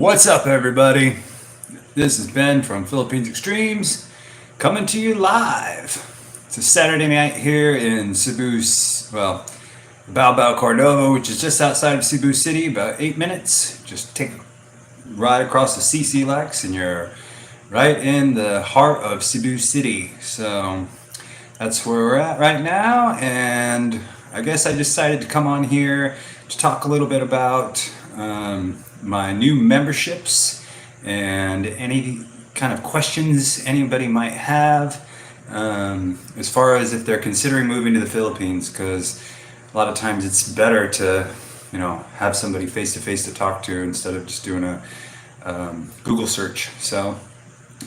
What's up, everybody? This is Ben from Philippines Xtremes coming to you live. It's a Saturday night here in Cebu, Bao Cordova, which is just outside of Cebu City, about 8 minutes. Just take a ride across the CC Lex, and you're right in the heart of Cebu City. So that's where we're at right now, and I guess I decided to come on here to talk a little bit about my new memberships and any kind of questions anybody might have as far as if they're considering moving to the Philippines, because a lot of times it's better to have somebody face to face to talk to instead of just doing a Google search. So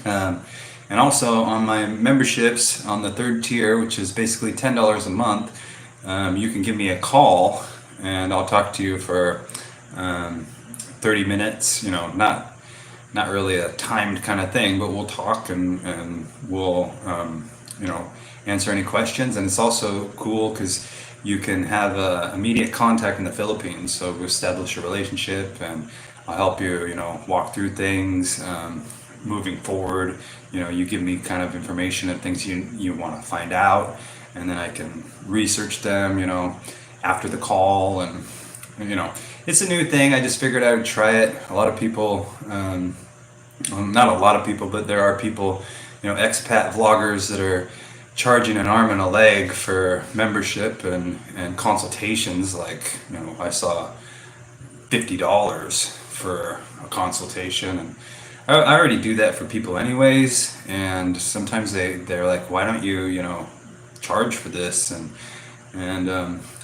and also on my memberships on the third tier, which is basically $10 a month, you can give me a call and I'll talk to you for 30 minutes. Not really a timed kind of thing, but we'll talk and we'll answer any questions. And it's also cool because you can have immediate contact in the Philippines, so we establish a relationship and I'll help you walk through things moving forward. You give me kind of information and things you want to find out, and then I can research them after the call. And it's a new thing. I just figured I would try it. A lot of people, not a lot of people, but there are people, expat vloggers that are charging an arm and a leg for membership and consultations. Like, I saw $50 for a consultation, and I already do that for people anyways. And sometimes they're like, why don't you charge for this? And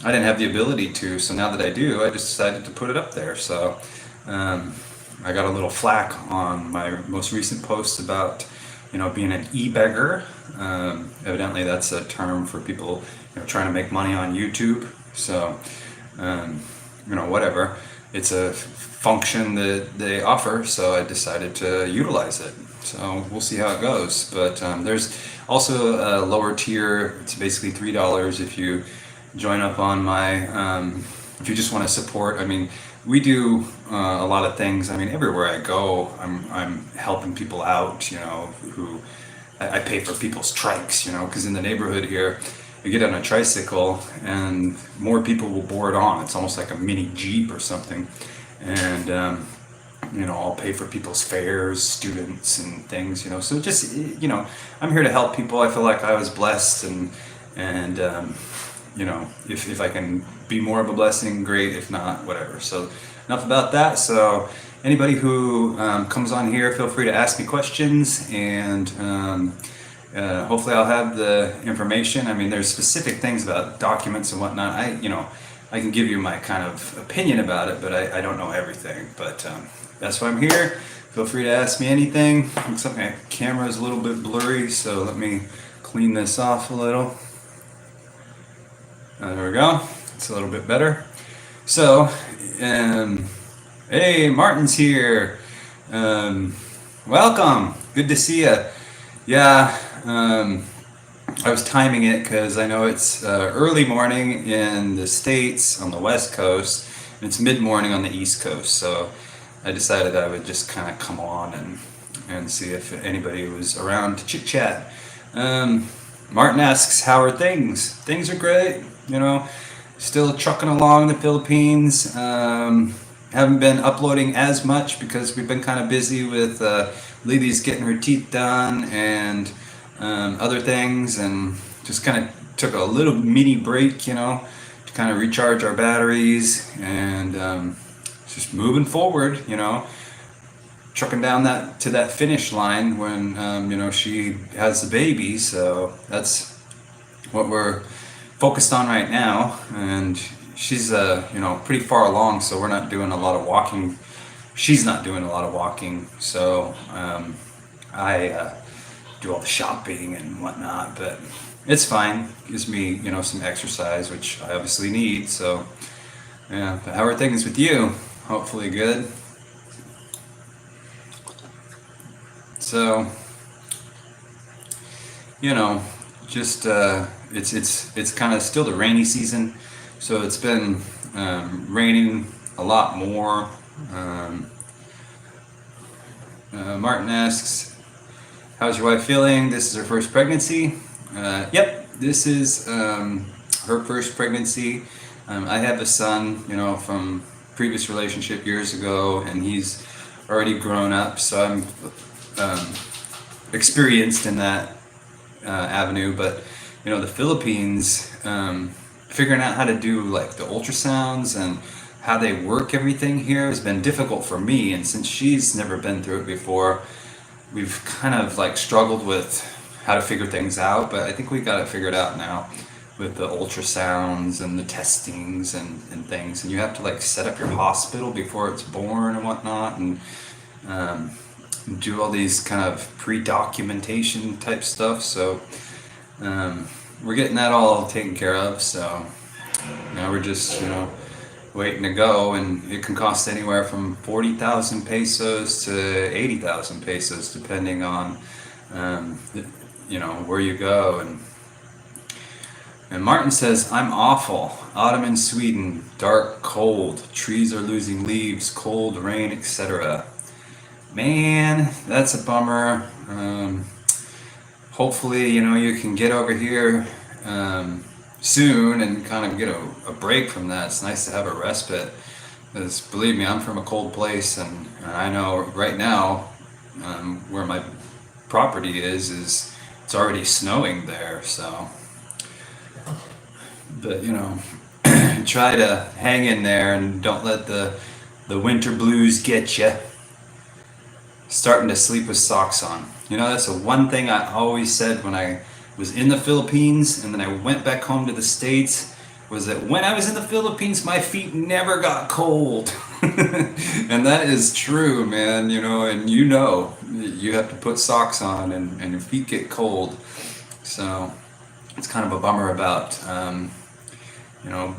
I didn't have the ability to, so now that I do, I just decided to put it up there. So I got a little flack on my most recent post about being an e-beggar. Evidently that's a term for people trying to make money on YouTube. So whatever, it's a function that they offer, so I decided to utilize it. So we'll see how it goes. But there's also a lower tier. It's basically $3 if you join up on my if you just want to support. I mean, we do a lot of things. I mean, everywhere I go, I'm helping people out, who I pay for people's trikes, because in the neighborhood here, you get on a tricycle and more people will board on. It's almost like a mini Jeep or something. And I'll pay for people's fares, students and things, so just I'm here to help people. I feel like I was blessed, and if I can be more of a blessing, great. If not, whatever. So enough about that. So anybody who comes on here, feel free to ask me questions, and hopefully I'll have the information. I mean, there's specific things about documents and whatnot. I can give you my kind of opinion about it, but I don't know everything. But that's why I'm here. Feel free to ask me anything. Looks like my camera is a little bit blurry, so let me clean this off a little. There we go. It's a little bit better. So, hey, Martin's here. Welcome. Good to see you. Yeah, I was timing it because I know it's early morning in the States on the West Coast, and it's mid-morning on the East Coast. So I decided I would just kind of come on and see if anybody was around to chit-chat. Martin asks, how are things? Things are great. Still trucking along in the Philippines. Haven't been uploading as much because we've been kind of busy with Lily's getting her teeth done and other things, and just kind of took a little mini break, to kind of recharge our batteries, and just moving forward, trucking down to that finish line when she has the baby. So that's what we're focused on right now, and she's pretty far along, so we're not doing a lot of walking. She's not doing a lot of walking, so I do all the shopping and whatnot, but it's fine. Gives me some exercise, which I obviously need. So yeah. But how are things with you? Hopefully good. So just it's kind of still the rainy season, so it's been raining a lot more Martin asks, how's your wife feeling? This is her first pregnancy. Yep, this is her first pregnancy. I have a son, from previous relationship years ago, and he's already grown up, so I'm experienced in that avenue. But the Philippines, figuring out how to do like the ultrasounds and how they work everything here has been difficult for me, and since she's never been through it before, we've kind of like struggled with how to figure things out. But I think we got it figured out now with the ultrasounds and the testings and things, and you have to like set up your hospital before it's born and whatnot, and do all these kind of pre-documentation type stuff. So we're getting that all taken care of, so now we're just waiting to go, and it can cost anywhere from 40,000 pesos to 80,000 pesos depending on where you go. And Martin says, I'm awful. Autumn in Sweden, dark, cold, trees are losing leaves, cold, rain, etc. Man, that's a bummer. Hopefully, you can get over here soon and kind of get a break from that. It's nice to have a respite, because believe me, I'm from a cold place, and I know right now where my property is it's already snowing there. So, but try to hang in there and don't let the winter blues get you. Starting to sleep with socks on. That's the one thing I always said when I was in the Philippines and then I went back home to the States, was that when I was in the Philippines, my feet never got cold. And that is true, man. And you have to put socks on, and your feet get cold. So it's kind of a bummer about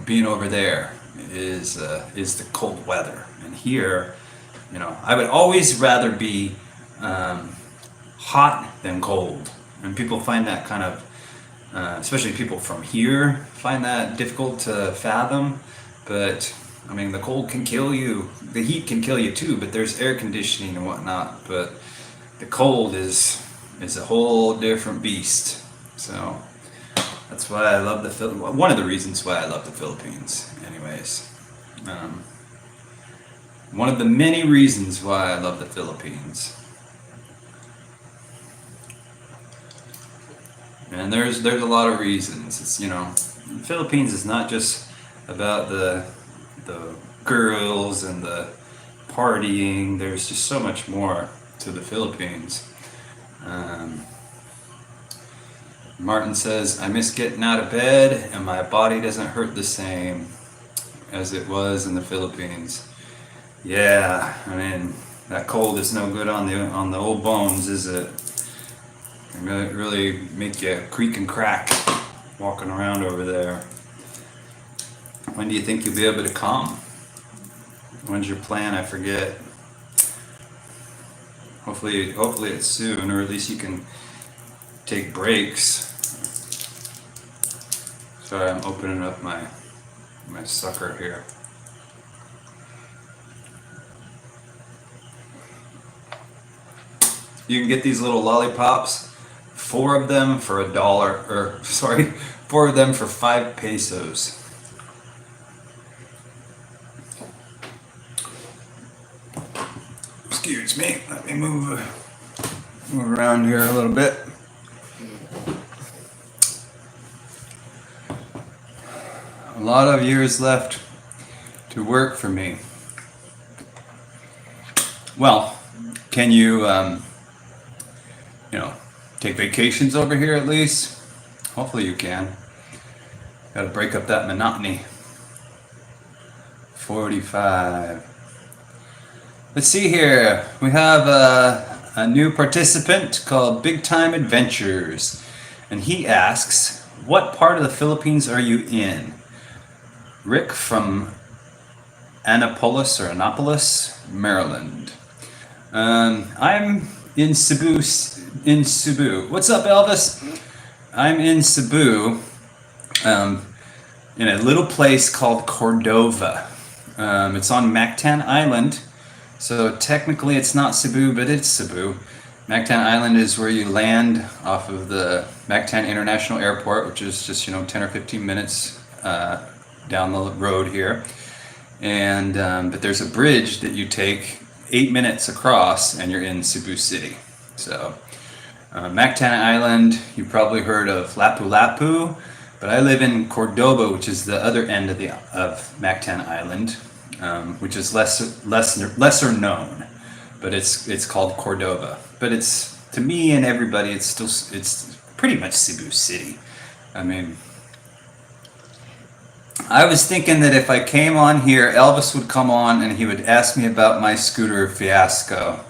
being over there is the cold weather. And here, I would always rather be hot than cold. And people find that kind of, especially people from here, find that difficult to fathom. But, the cold can kill you. The heat can kill you too, but there's air conditioning and whatnot. But the cold is a whole different beast. So that's why I love the Philippines. One of the reasons why I love the Philippines, anyways. One of the many reasons why I love the Philippines. And there's a lot of reasons. It's the Philippines is not just about the girls and the partying. There's just so much more to the Philippines. Martin says, I miss getting out of bed, and my body doesn't hurt the same as it was in the Philippines. Yeah, that cold is no good on the old bones, is it? It really make you creak and crack walking around over there. When do you think you'll be able to come? When's your plan? I forget. Hopefully it's soon, or at least you can take breaks. Sorry, I'm opening up my sucker here. You can get these little lollipops, 4 of them for $1, 4 of them for 5 pesos. Excuse me, let me move around here a little bit. A lot of years left to work for me. Well, can you, take vacations over here at least? Hopefully you can. Got to break up that monotony. 45. Let's see here. We have a new participant called Big Time Adventures. And he asks, what part of the Philippines are you in? Rick from Annapolis, Maryland. I'm in Cebu. What's up, Elvis? I'm in Cebu, in a little place called Cordova. It's on Mactan Island, So technically it's not Cebu, but it's Cebu. Mactan Island is where you land off of the Mactan International Airport, which is just 10 or 15 minutes down the road here. And but there's a bridge that you take 8 minutes across, and you're in Cebu City. So Mactan Island, you probably heard of Lapu-Lapu, but I live in Cordoba, which is the other end of Mactan Island, which is lesser known, but it's called Cordoba. But it's, to me and everybody, it's pretty much Cebu City. I mean, I was thinking that if I came on here, Elvis would come on and he would ask me about my scooter fiasco,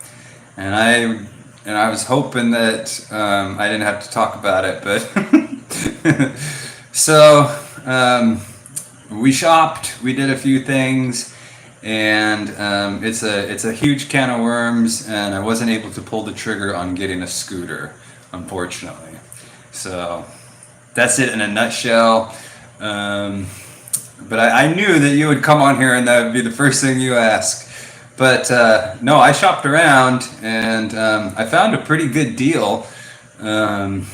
and I was hoping that I didn't have to talk about it, but so we shopped, we did a few things, and it's a huge can of worms, and I wasn't able to pull the trigger on getting a scooter, unfortunately. So that's it in a nutshell. But I knew that you would come on here and that would be the first thing you ask. But no, I shopped around, and I found a pretty good deal. It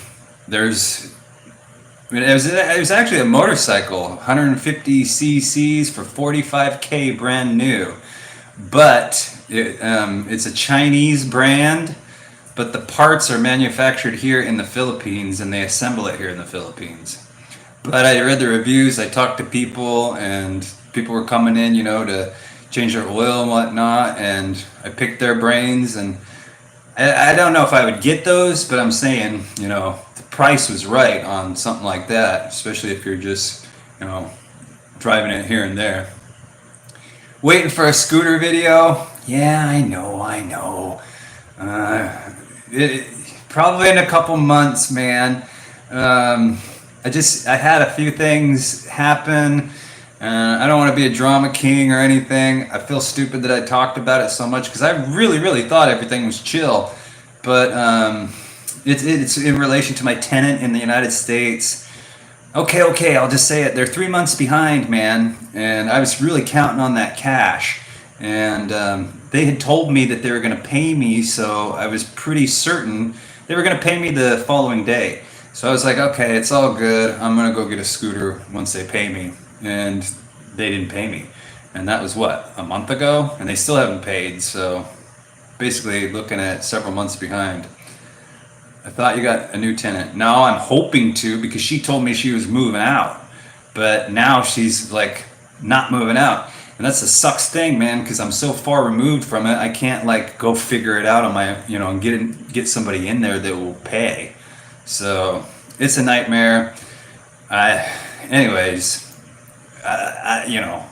was actually a motorcycle, 150 cc's for 45K brand new. But it's a Chinese brand, but the parts are manufactured here in the Philippines, and they assemble it here in the Philippines. But I read the reviews, I talked to people, and people were coming in, to change their oil and whatnot, and I picked their brains, and I don't know if I would get those, but I'm saying, the price was right on something like that, especially if you're just, driving it here and there. Waiting for a scooter video? Yeah, I know. Probably in a couple months, man. I had a few things happen. I don't want to be a drama king or anything. I feel stupid that I talked about it so much because I really, really thought everything was chill. But it's in relation to my tenant in the United States. Okay, I'll just say it. They're 3 months behind, man. And I was really counting on that cash. And they had told me that they were going to pay me, so I was pretty certain they were going to pay me the following day. So I was like, okay, it's all good. I'm going to go get a scooter once they pay me. And they didn't pay me. And that was what, a month ago? And they still haven't paid. So basically looking at several months behind. I thought you got a new tenant. Now I'm hoping to, because she told me she was moving out. But now she's like not moving out. And that's the sucks thing, man, because I'm so far removed from it. I can't like go figure it out on my, and get somebody in there that will pay. So it's a nightmare. Anyways, I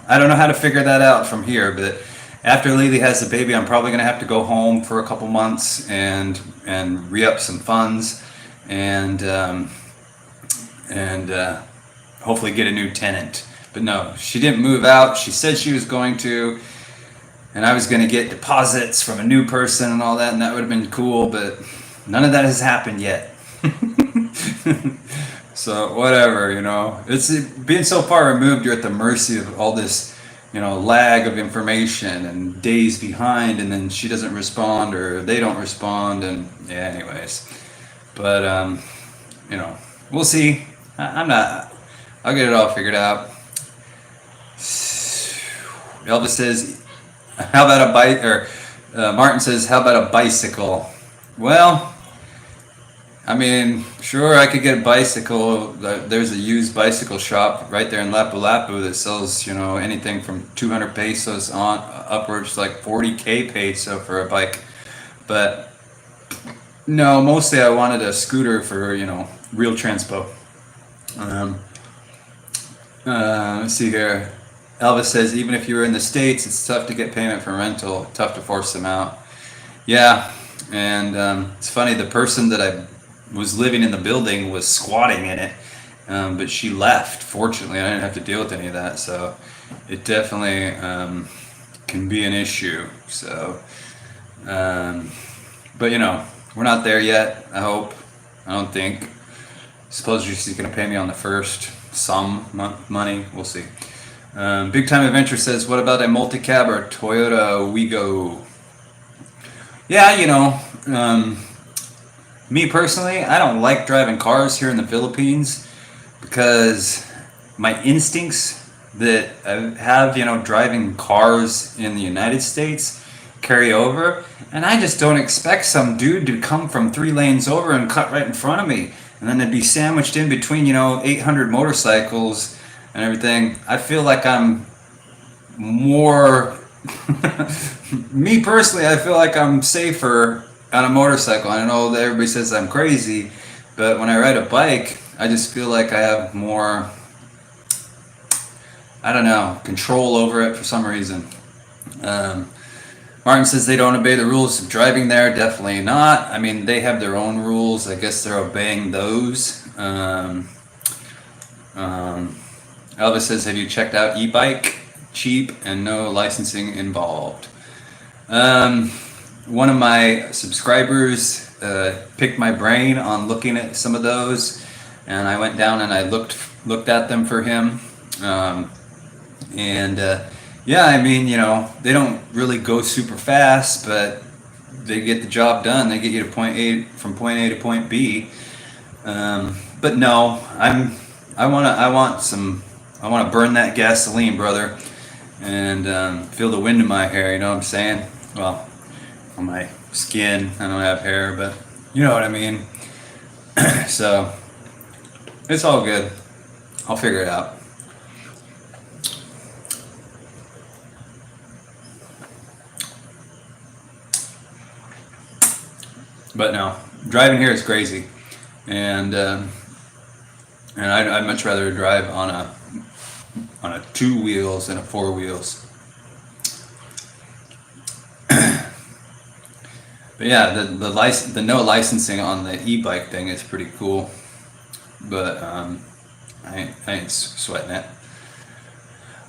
don't know how to figure that out from here. But after Lily has the baby, I'm probably gonna have to go home for a couple months and re-up some funds and hopefully get a new tenant. But no, she didn't move out. She said she was going to, and I was gonna get deposits from a new person and all that, and that would have been cool. But none of that has happened yet. So whatever, it's being so far removed, you're at the mercy of all this, lag of information and days behind, and then she doesn't respond or they don't respond, and yeah, anyways. But we'll see. I'll get it all figured out. Elvis says, how about a bike, or Martin says, how about a bicycle? Well, I mean, sure, I could get a bicycle. There's a used bicycle shop right there in Lapu-Lapu that sells, anything from 200 pesos on upwards, like 40K peso for a bike. But no, mostly I wanted a scooter for, real transpo. Let's see here. Elvis says, even if you were in the States, it's tough to get payment for rental, tough to force them out. Yeah, and it's funny, the person that I was living in the building was squatting in it, but she left. Fortunately, I didn't have to deal with any of that, so it definitely can be an issue. So, but we're not there yet. I hope. I don't think. Suppose she's gonna pay me on the first some money. We'll see. Big Time Adventure says, what about a multi-cab or Toyota Wigo? Yeah, me personally, I don't like driving cars here in the Philippines because my instincts that I have, driving cars in the United States carry over, and I just don't expect some dude to come from 3 lanes over and cut right in front of me, and then to be sandwiched in between, 800 motorcycles and everything. I feel like I'm more me personally, I feel like I'm safer on a motorcycle. I know that everybody says I'm crazy, but when I ride a bike, I just feel like I have more, I don't know, control over it for some reason. Um, Martin says they don't obey the rules of driving there. Definitely not. I mean, they have their own rules. I guess they're obeying those. Um, Elvis says, have you checked out e-bike? Cheap and no licensing involved. Um, One of my subscribers picked my brain on looking at some of those, and I went down and I looked at them for him. Um, and Yeah, I mean, they don't really go super fast, but they get the job done. They get you to point A, from point A to point B. But no, I want to burn that gasoline, brother, and feel the wind in my hair. You know what I'm saying? Well, on my skin, I don't have hair, but you know what I mean. So it's all good. I'll figure it out. But no, driving here is crazy, and I'd much rather drive on a 2 wheels than a 4 wheels. But yeah, the no licensing on the e-bike thing is pretty cool, but I ain't sweating it.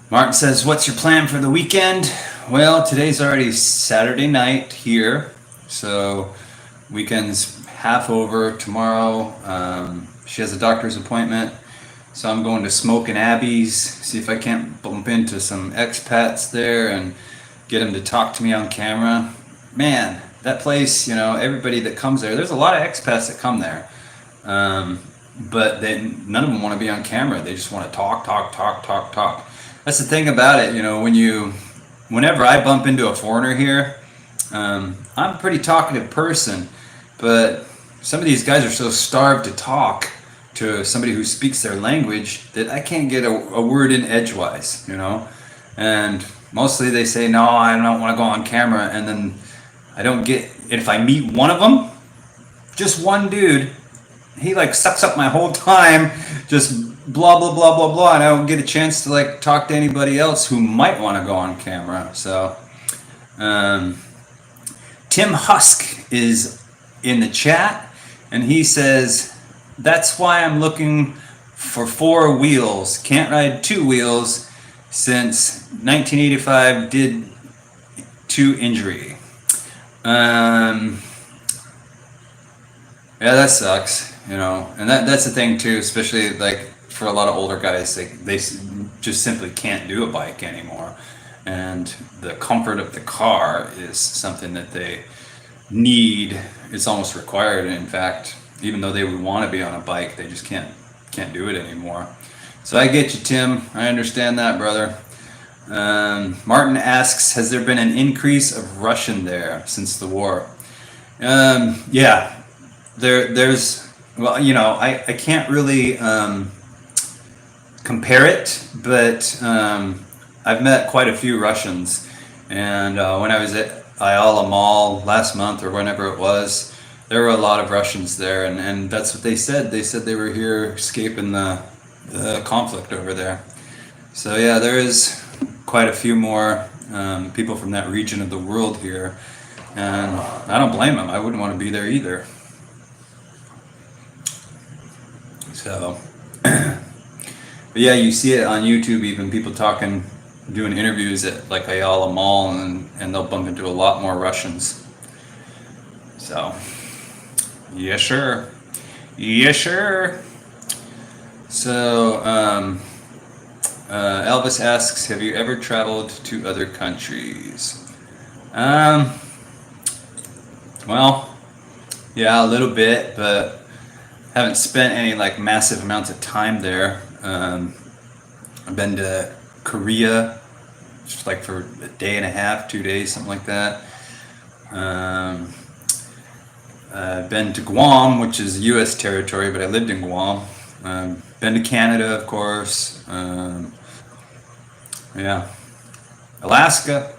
Martin says, "What's your plan for the weekend?" Well, today's already Saturday night here, so weekend's half over. Tomorrow, she has a doctor's appointment, so I'm going to Smokin' Abby's, see if I can't bump into some expats there and get them to talk to me on camera. Man, that place, everybody that comes there, there's a lot of expats that come there, but none of them want to be on camera. They just want to talk, talk, talk, talk, talk. That's the thing about it, whenever I bump into a foreigner here, I'm a pretty talkative person, but some of these guys are so starved to talk to somebody who speaks their language that I can't get a word in edgewise, and mostly they say, no, I don't want to go on camera, and then I don't get, if I meet one of them, just one dude, he like sucks up my whole time, just blah blah blah blah blah, and I don't get a chance to like talk to anybody else who might want to go on camera. So um, Tim Husk is in the chat, and he says, that's why I'm looking for 4 wheels, can't ride 2 wheels since 1985 did to injury. Yeah, that sucks, and that's the thing too, especially like for a lot of older guys, they just simply can't do a bike anymore, and the comfort of the car is something that they need. It's almost required, in fact, even though they would want to be on a bike, they just can't do it anymore. So I get you, Tim. I understand that, brother. Martin asks, has there been an increase of Russian there since the war? Yeah, there's, well, I can't really compare it, but I've met quite a few Russians, and when I was at Ayala Mall last month or whenever it was, there were a lot of Russians there, and that's what they said. They said they were here escaping the conflict over there. So yeah, there is quite a few more people from that region of the world here, and I don't blame them. I wouldn't want to be there either. So, but yeah, you see it on YouTube, even people talking, doing interviews at like Ayala Mall, and they'll bump into a lot more Russians. So, yes, sure. Yes, sure. So, Elvis asks, have you ever traveled to other countries? Well, yeah, a little bit, but haven't spent any like massive amounts of time there. I've been to Korea, just like for a day and a half, 2 days, something like that. Um, I've been to Guam, which is U.S. territory, but I lived in Guam. Been to Canada, of course. Yeah, Alaska.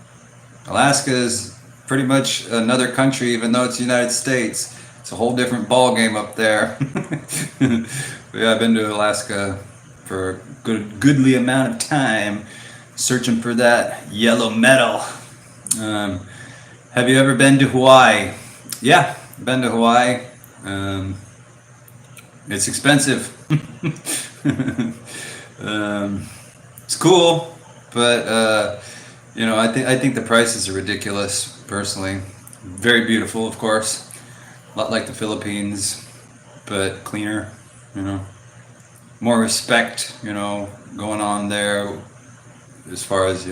Alaska is pretty much another country, even though it's the United States. It's a whole different ball game up there. But yeah, I've been to Alaska for a goodly amount of time, searching for that yellow metal. Um, have you ever been to Hawaii? Yeah, been to Hawaii. Um, it's expensive. um, it's cool, but I think the prices are ridiculous. Personally, very beautiful, of course, a lot like the Philippines, but cleaner. You know, more respect. Going on there as far as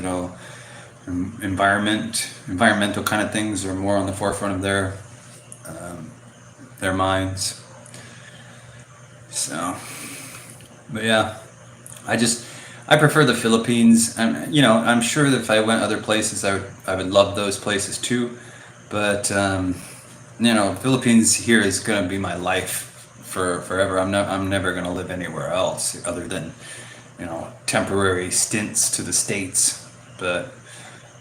environmental kind of things are more on the forefront of their minds. So, but yeah, I prefer the Philippines. I'm sure that if I went other places, I would love those places too. But Philippines here is gonna be my life for forever. I'm never gonna live anywhere else other than temporary stints to the States. But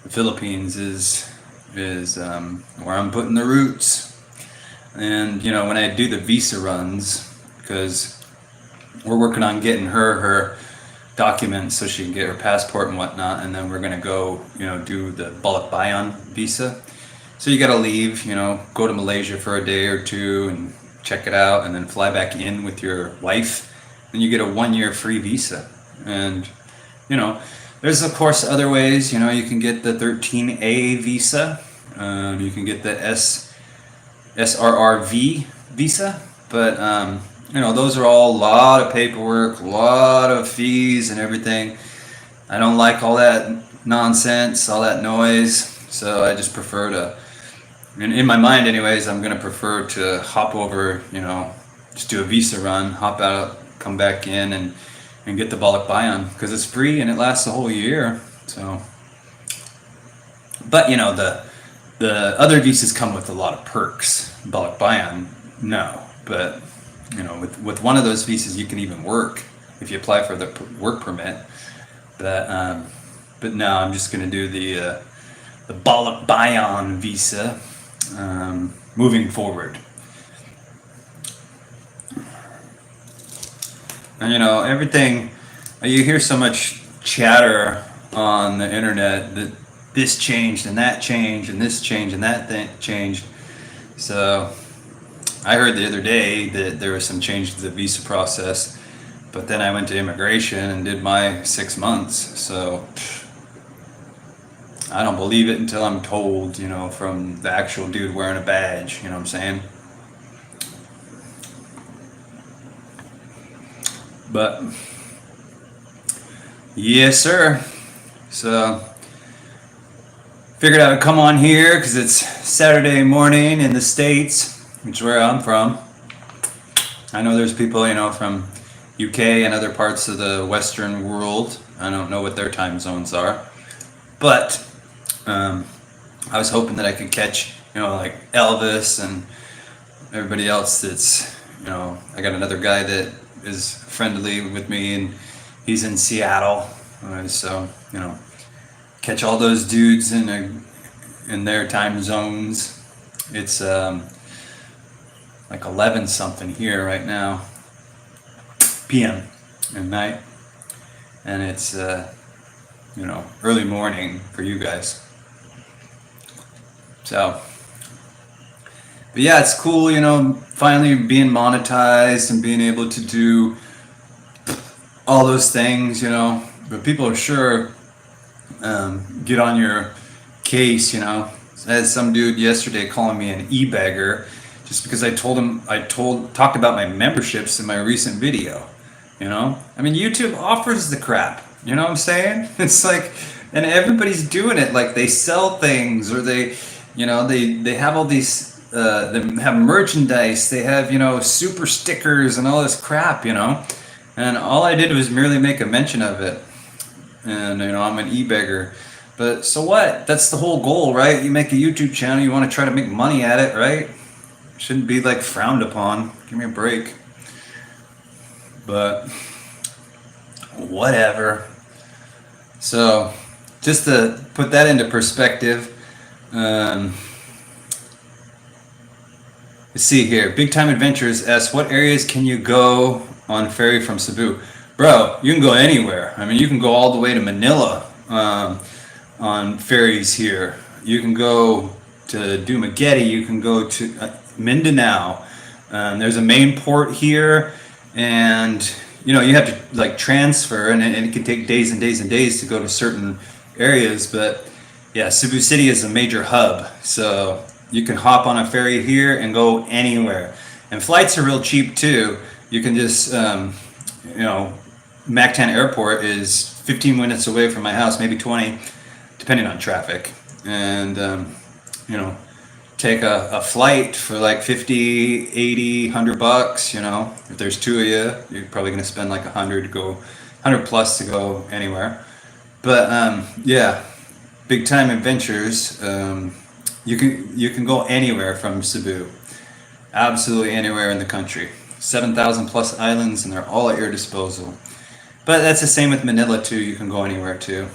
the Philippines is where I'm putting the roots. And when I do the visa runs, because we're working on getting her documents so she can get her passport and whatnot, and then we're gonna go do the bulk buy-on visa. So you gotta leave, go to Malaysia for a day or two and check it out, and then fly back in with your wife, and you get a 1 year free visa. And there's of course other ways. You can get the 13A visa. You can get the SRRV visa, but those are all a lot of paperwork, a lot of fees and everything. I don't like all that nonsense, all that noise, so I just prefer to, in my mind anyways, I'm going to prefer to hop over, just do a visa run, hop out, come back in, and get the bulk buy-on, because it's free and it lasts a whole year. So, but the other visas come with a lot of perks. Bulk buy-on, no, but with one of those visas you can even work if you apply for the work permit. But no, I'm just going to do the bulk buy-on visa moving forward. And everything, you hear so much chatter on the internet that this changed and that changed and this changed and that changed. So I heard the other day that there was some change to the visa process, but then I went to immigration and did my 6 months. So I don't believe it until I'm told, from the actual dude wearing a badge. You know what I'm saying? But yes, sir. So figured I would come on here because it's Saturday morning in the States, which is where I'm from. I know there's people, from UK and other parts of the Western world. I don't know what their time zones are, but I was hoping that I could catch, like Elvis and everybody else that's, I got another guy that is friendly with me, and he's in Seattle. So, catch all those dudes in their time zones. It's like 11 something here right now, p.m. at night, and it's early morning for you guys. So, but yeah, it's cool, finally being monetized and being able to do all those things, but people are sure get on your case, I had some dude yesterday calling me an e-bagger just because I talked about my memberships in my recent video. YouTube offers the crap, you know what I'm saying? It's like, and everybody's doing it, like they sell things, or they have all these they have merchandise, they have, super stickers and all this crap, and all I did was merely make a mention of it. And, I'm an e-beggar. But so what? That's the whole goal, right? You make a YouTube channel, you want to try to make money at it, right? Shouldn't be like frowned upon. Give me a break. But whatever. So just to put that into perspective, let's see here. Big Time Adventures asks, what areas can you go on ferry from Cebu? Bro, you can go anywhere. I mean, you can go all the way to Manila on ferries here. You can go to Dumaguete. You can go to Mindanao. There's a main port here, and you have to like transfer, and it can take days and days and days to go to certain areas. But yeah, Cebu City is a major hub, so you can hop on a ferry here and go anywhere. And flights are real cheap too. You can just Mactan Airport is 15 minutes away from my house, maybe 20, depending on traffic. And, take a flight for like 50, 80, $100, if there's two of you, you're probably going to spend like 100 plus to go anywhere. But, yeah, Big Time Adventures, you can go anywhere from Cebu, absolutely anywhere in the country. 7,000 plus islands, and they're all at your disposal. But that's the same with Manila too. You can go anywhere too.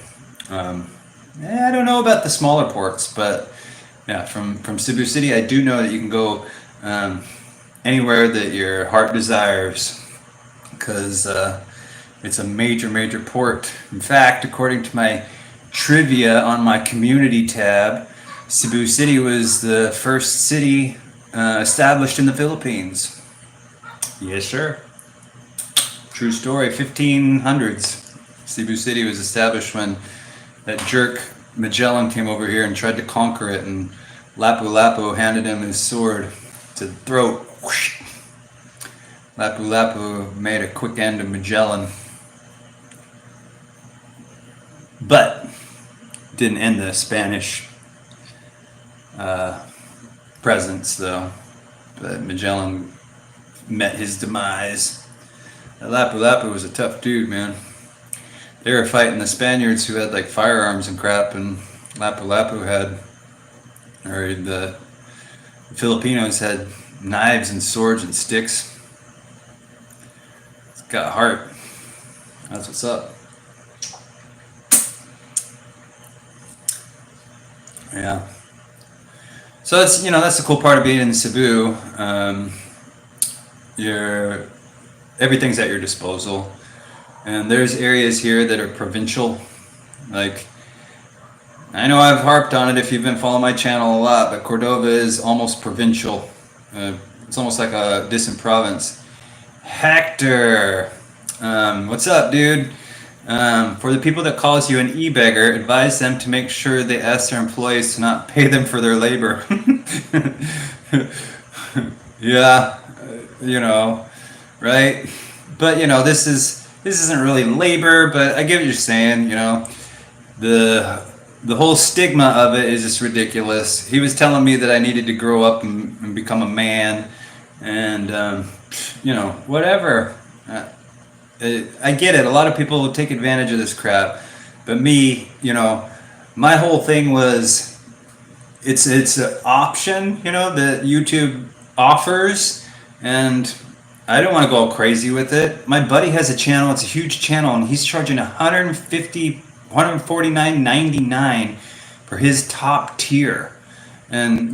I don't know about the smaller ports, but yeah, from Cebu City, I do know that you can go anywhere that your heart desires, because it's a major port. In fact, according to my trivia on my community tab, Cebu City was the first city established in the Philippines. Yes, sir. True story. 1500s. Cebu City was established when that jerk Magellan came over here and tried to conquer it, and Lapu-Lapu handed him his sword to the throat. Whoosh. Lapu-Lapu made a quick end of Magellan. But didn't end the Spanish presence, though. But Magellan met his demise. Lapu-Lapu was a tough dude, man. They were fighting the Spaniards who had like firearms and crap, and Lapu-Lapu the Filipinos had knives and swords and sticks. It's got heart. That's what's up. Yeah. So that's the cool part of being in Cebu. Everything's at your disposal, and there's areas here that are provincial. Like, I know I've harped on it if you've been following my channel a lot, but Cordova is almost provincial. It's almost like a distant province. Hector, what's up, dude? For the people that calls you an e-beggar, advise them to make sure they ask their employees to not pay them for their labor. Yeah, right? But this isn't really labor, but I get what you're saying. The whole stigma of it is just ridiculous. He was telling me that I needed to grow up and become a man, and whatever. I get it. A lot of people will take advantage of this crap, but me, my whole thing was it's an option, that YouTube offers, and I don't want to go crazy with it. My buddy has a channel. It's a huge channel, and he's charging $149.99 for his top tier, and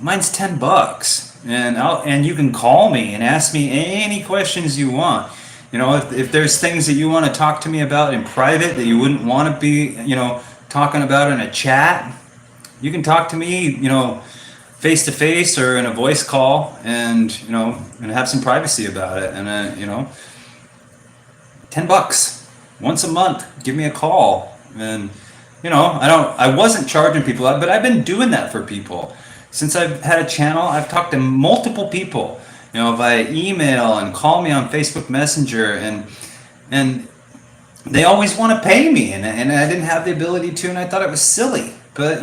mine's $10, and you can call me and ask me any questions you want. If there's things that you want to talk to me about in private that you wouldn't want to be, talking about in a chat, you can talk to me, face to face or in a voice call, and have some privacy about it. And $10 once a month, give me a call. And I wasn't charging people, but I've been doing that for people since I've had a channel. I've talked to multiple people, via email, and call me on Facebook Messenger, and they always want to pay me, and I didn't have the ability to, and I thought it was silly. But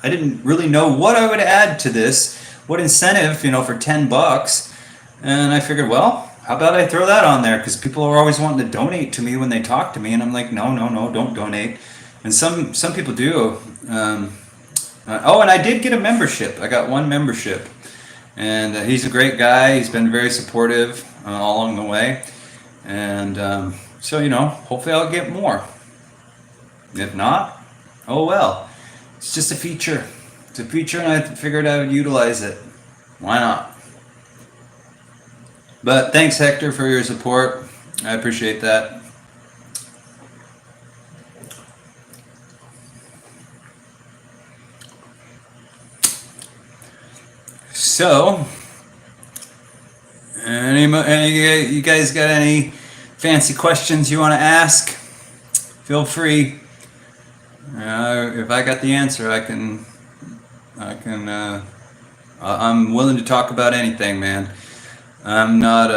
I didn't really know what I would add to this what incentive, for $10? And I figured, well, how about I throw that on there? Because people are always wanting to donate to me when they talk to me, and I'm like, no, no, no, don't donate. And some people do. Oh, and I did get a membership. I got one membership, and he's a great guy. He's been very supportive all along the way, and so hopefully I'll get more. If not, oh well. It's just a feature. It's a feature, and I figured I would utilize it. Why not? But thanks, Hector, for your support. I appreciate that. So, you guys got any fancy questions you want to ask? Feel free. If I got the answer, I'm willing to talk about anything, man. I'm not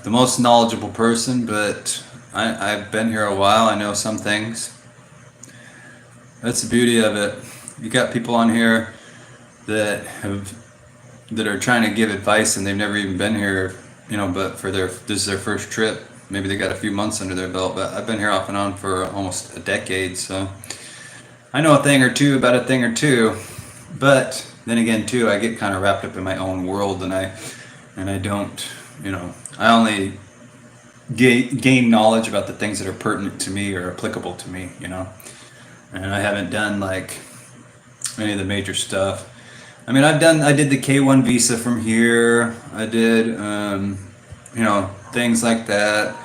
the most knowledgeable person, but I've been here a while. I know some things. That's the beauty of it. You got people on here that are trying to give advice, and they've never even been here, but this is their first trip. Maybe they got a few months under their belt, but I've been here off and on for almost a decade, so I know a thing or two about a thing or two. But then again, too, I get kind of wrapped up in my own world, and I don't, I only gain knowledge about the things that are pertinent to me or applicable to me, and I haven't done like any of the major stuff. I mean, I did the K1 visa from here. I did, things like that,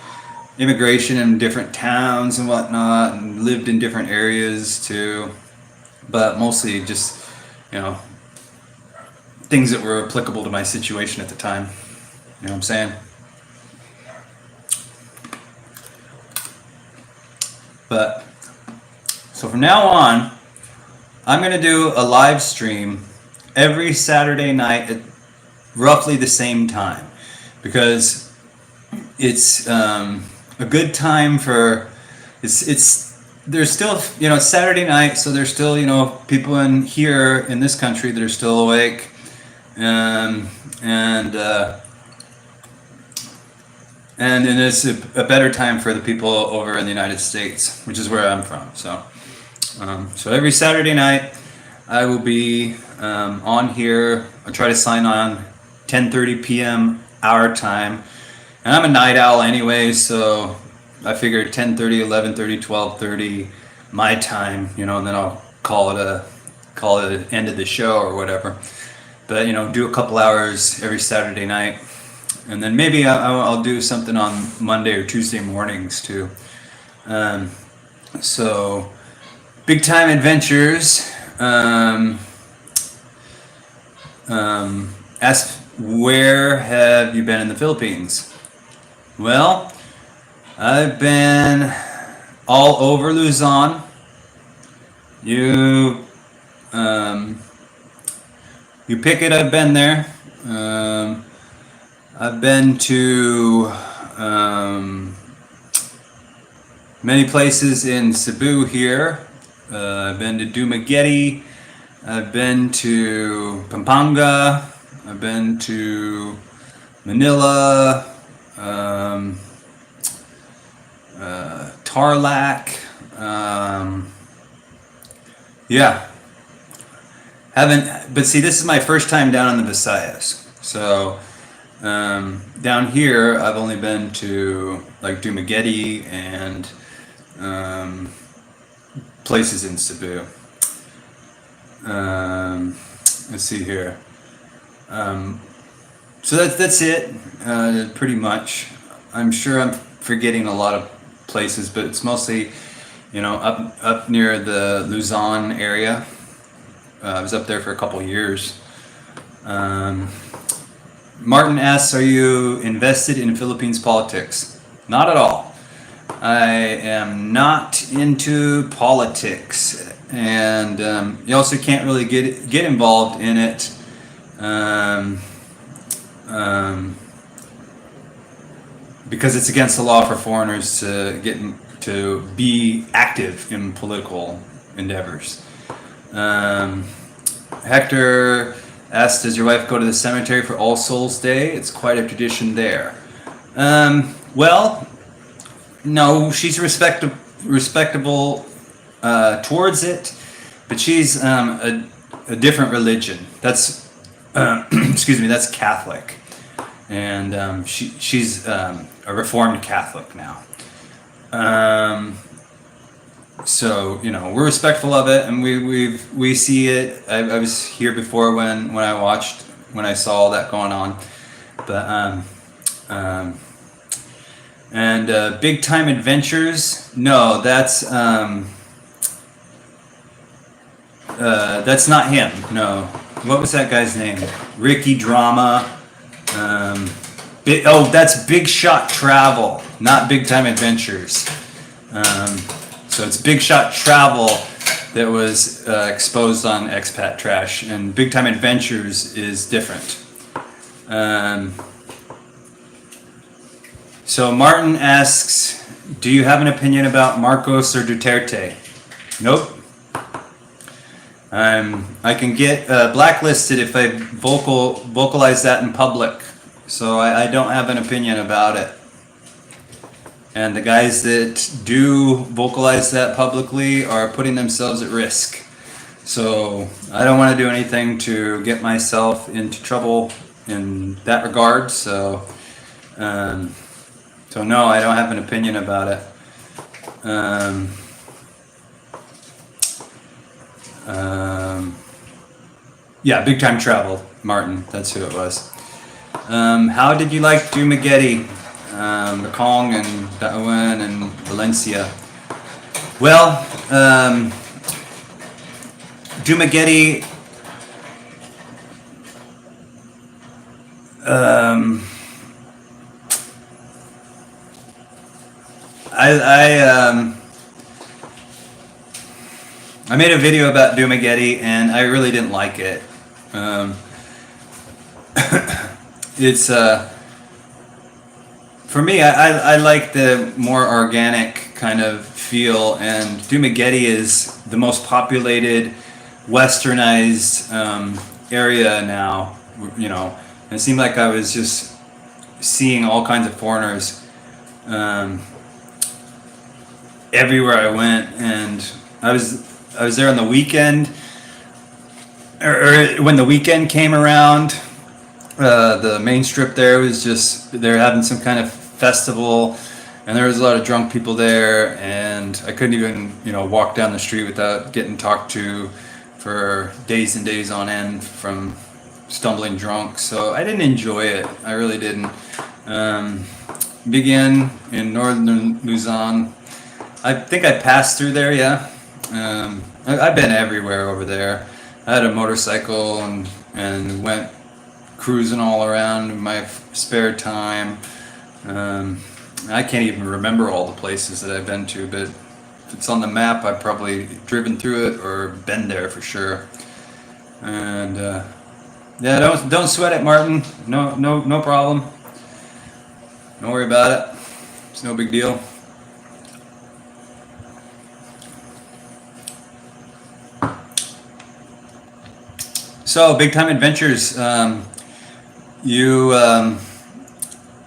immigration in different towns and whatnot, and lived in different areas too, but mostly just, things that were applicable to my situation at the time. You know what I'm saying? But, so from now on, I'm going to do a live stream every Saturday night at roughly the same time, because it's a good time for, there's still, it's Saturday night, so there's still, people in this country that are still awake, and then it's a better time for the people over in the United States, which is where I'm from. So every Saturday night I will be on here. I try to sign on 10:30 p.m. our time, and I'm a night owl anyway, so I figured 10:30, 11:30, 12:30 my time, and then I'll call it an end of the show or whatever. But do a couple hours every Saturday night, and then maybe I'll do something on Monday or Tuesday mornings too. So big time adventures. Ask, where have you been in the Philippines? Well, I've been all over Luzon. You pick it, I've been there. I've been to many places in Cebu here. I've been to Dumaguete. I've been to Pampanga. I've been to Manila. Tarlac. Yeah. But see, this is my first time down in the Visayas. So down here, I've only been to like Dumaguete and places in Cebu. Let's see here. So that's it, pretty much. I'm sure I'm forgetting a lot of places, but it's mostly, up near the Luzon area. I was up there for a couple years. Martin asks, are you invested in Philippines politics? Not at all. I am not into politics, and you also can't really get involved in it. Because it's against the law for foreigners to be active in political endeavors. Hector Asked, does your wife go to the cemetery for All Souls Day? It's quite a tradition there. Well, no, she's respectable towards it, but she's a different religion. That's excuse me, that's Catholic, and she's a Reformed Catholic now. So we're respectful of it, and we see it. I was here before when I saw all that going on, but and Big Time Adventures. No, that's not him. No, what was that guy's name? Ricky Drama. That's Big Shot Travel, not Big Time Adventures. So it's Big Shot Travel that was exposed on Expat Trash, and Big Time Adventures is different. So Martin asks, do you have an opinion about Marcos or Duterte? Nope. I can get blacklisted if I vocalize that in public, so I don't have an opinion about it. And the guys that do vocalize that publicly are putting themselves at risk. So I don't want to do anything to get myself into trouble in that regard. So no, I don't have an opinion about it. Yeah, Big Time Travel, Martin, that's who it was. How did you like Dumageddon? Kong and Darwin and Valencia. Well, Dumageddon, I made a video about Dumageddon and I really didn't like it. It's for me, I like the more organic kind of feel, and Dumageddon is the most populated, westernized area now. And it seemed like I was just seeing all kinds of foreigners everywhere I went, and I was there on the weekend, or when the weekend came around. The main strip there was they're having some kind of festival, and there was a lot of drunk people there, and I couldn't even walk down the street without getting talked to for days and days on end from stumbling drunk. So I didn't enjoy it. I really didn't. Began in northern Luzon. I think I passed through there. Yeah. I've been everywhere over there. I had a motorcycle and went cruising all around in my spare time. I can't even remember all the places that I've been to, but if it's on the map, I've probably driven through it or been there for sure. And yeah, don't sweat it, Martin. No problem. Don't worry about it. It's no big deal. So, Big Time Adventures. You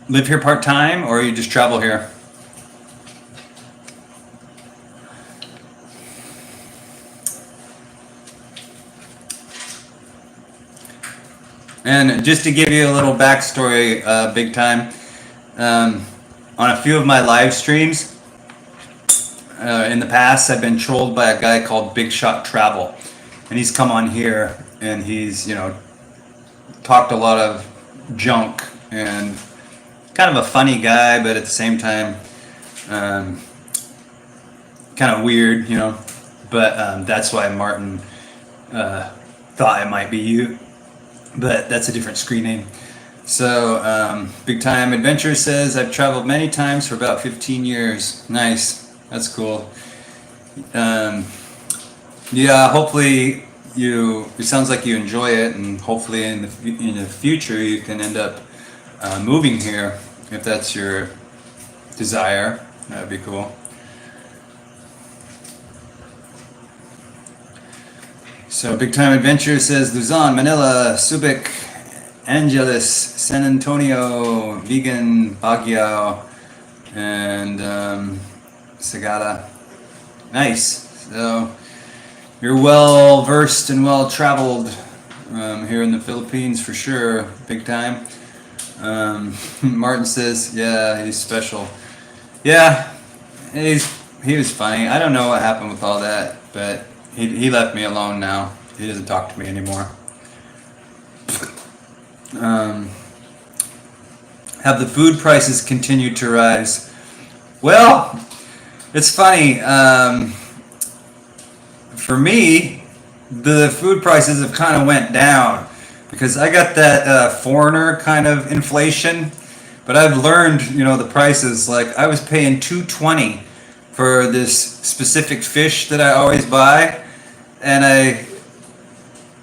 live here part-time, or you just travel here? And just to give you a little backstory, Big Time, on a few of my live streams in the past, I've been trolled by a guy called Big Shot Travel, and he's come on here and he's talked a lot of junk, and kind of a funny guy, but at the same time kind of weird, but that's why Martin thought it might be you, but that's a different screen name. So Big Time Adventure says, I've traveled many times for about 15 years. Nice, that's cool. Yeah, hopefully it sounds like you enjoy it, and hopefully in the future you can end up moving here if that's your desire. That would be cool. So Big Time Adventure says Luzon, Manila, Subic, Angeles, San Antonio, Vegan, Baguio, and Sagada. Nice. So you're well versed and well traveled here in the Philippines for sure. Big time. Martin says, yeah, he's special. Yeah, he was funny. I don't know what happened with all that, but he left me alone now. He doesn't talk to me anymore. Have the food prices continued to rise? Well, it's funny. For me, the food prices have kind of went down because I got that foreigner kind of inflation. But I've learned, the prices. Like I was paying $2.20 for this specific fish that I always buy, and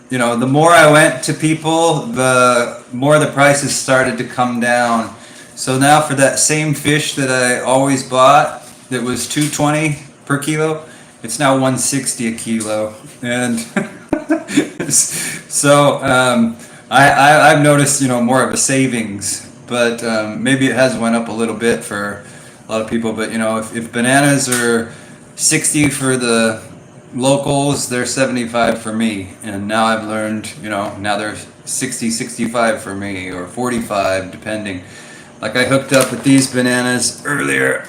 the more I went to people, the more the prices started to come down. So now for that same fish that I always bought, that was $2.20 per kilo, it's now $1.60 a kilo, and so I've noticed more of a savings, but maybe it has went up a little bit for a lot of people. But if bananas are 60 for the locals, they're 75 for me, and now I've learned now they're 60 65 for me, or 45 depending. Like I hooked up with these bananas earlier.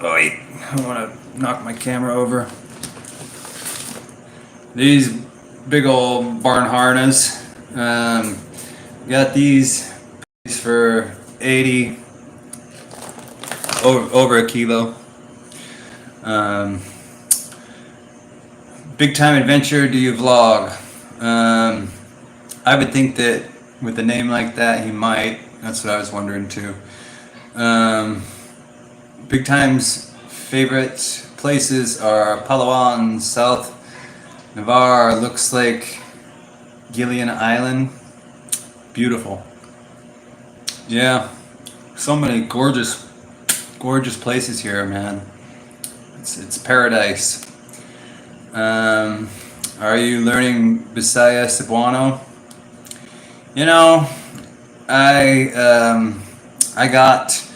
Oh wait, I don't want to knock my camera over. These big old barn harness, got these for 80 over a kilo. Big Time Adventure, do you vlog? I would think that with a name like that, he might. That's what I was wondering too. Big Time's favorite places are Palawan, South Navarre, looks like Gillian Island. Beautiful. Yeah, so many gorgeous places here, man. It's paradise. Are you learning Bisaya Cebuano? I got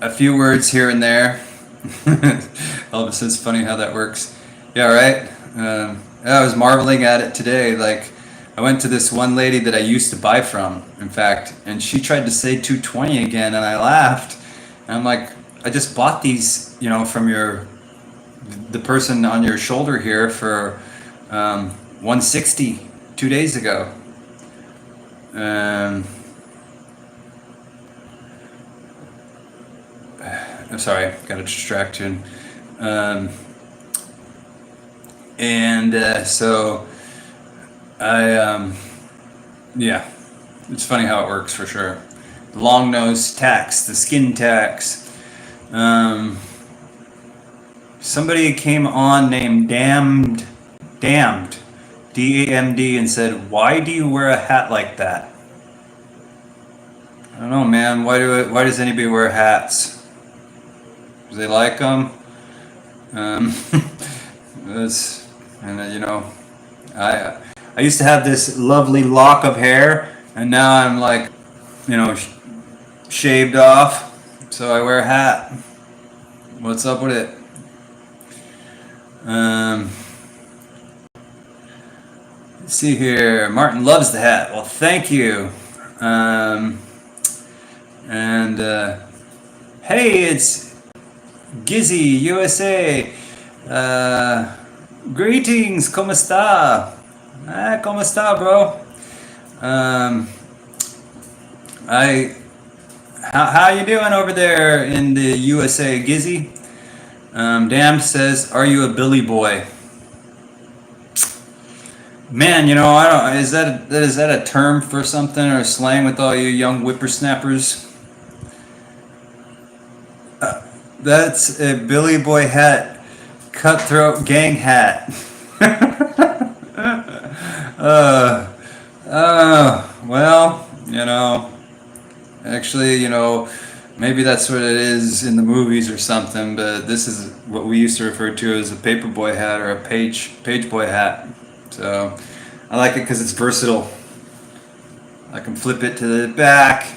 a few words here and there. Elvis says, funny how that works. Yeah, right? I was marveling at it today. Like, I went to this one lady that I used to buy from, in fact, and she tried to say $2.20 again, and I laughed. And I'm like, I just bought these, from the person on your shoulder here for $1.60 2 days ago. I'm sorry, got a distraction. So yeah, it's funny how it works for sure. The long nose tax, the skin tax. Somebody came on named Damned, D-A-M-D, and said, why do you wear a hat like that? I don't know, man. Why does anybody wear hats? Do they like them? I used to have this lovely lock of hair, and now I'm like, shaved off, so I wear a hat. What's up with it? Let's see here. Martin loves the hat. Well, thank you. Hey, it's Gizzy, USA. Greetings, ¿cómo está? ¿Cómo está, bro? How you doing over there in the USA, Gizzy? Damned says, are you a Billy boy? Man, I don't. Is that a term for something, or slang with all you young whippersnappers? That's a Billy boy hat, cutthroat gang hat. Well, actually, Maybe that's what it is in the movies or something, but this is what we used to refer to as a paperboy hat or a page boy hat. So I like it because it's versatile. I can flip it to the back,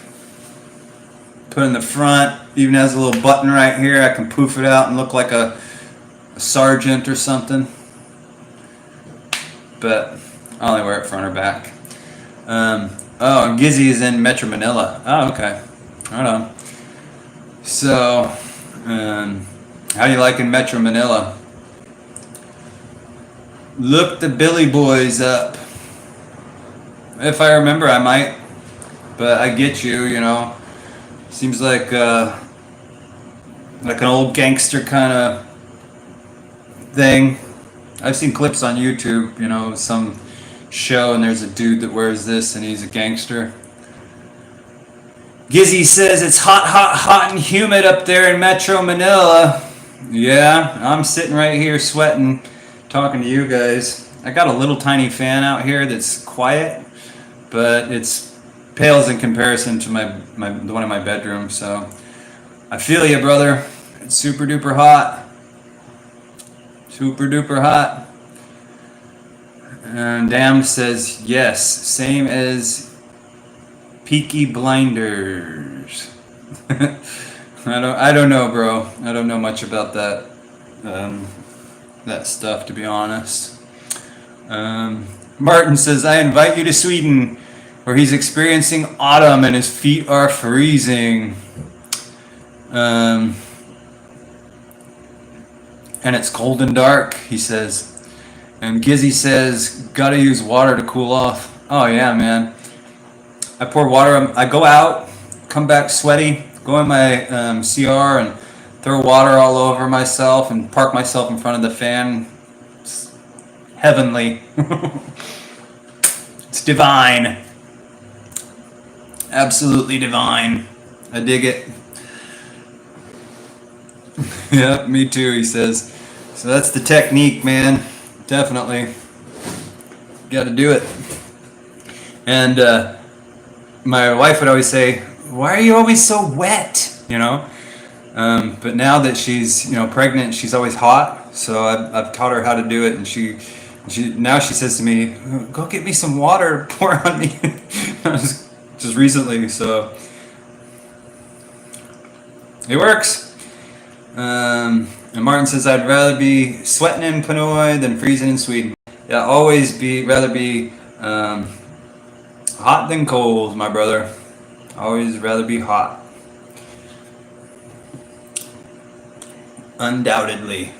put it in the front, even has a little button right here. I can poof it out and look like a sergeant or something. But I only wear it front or back. Oh, and Gizzy is in Metro Manila. Oh, okay. Right on. So, how you liking Metro Manila? Look the Billy Boys up. If I remember, I might. But I get you, you know. Seems like an old gangster kind of thing. I've seen clips on YouTube, you know, some show and there's a dude that wears this and he's a gangster. Gizzy says it's hot, hot, hot and humid up there in Metro Manila. Yeah, I'm sitting right here sweating, talking to you guys. I got a little tiny fan out here that's quiet, but it's pales in comparison to the one in my bedroom. So I feel you, brother. It's super duper hot. Super duper hot. And Dam says yes, same as Peaky Blinders. I don't know, bro. I don't know much about that that stuff, to be honest. Martin says I invite you to Sweden, where he's experiencing autumn and his feet are freezing. And it's cold and dark, he says. And Gizzy says, gotta use water to cool off. Oh yeah, man. I pour water, I go out, come back sweaty, go in my CR and throw water all over myself and park myself in front of the fan. It's heavenly. It's divine. Absolutely divine. I dig it. Yep, me too, he says. So that's the technique, man. Definitely. Got to do it. And my wife would always say, why are you always so wet? You know? But now that she's, you know, pregnant, she's always hot. So I've taught her how to do it. And she now she says to me, go get me some water, pour on me. Just recently. So it works. And Martin says, I'd rather be sweating in Pinoy than freezing in Sweden. Yeah, always rather be hot than cold, my brother. Always rather be hot. Undoubtedly.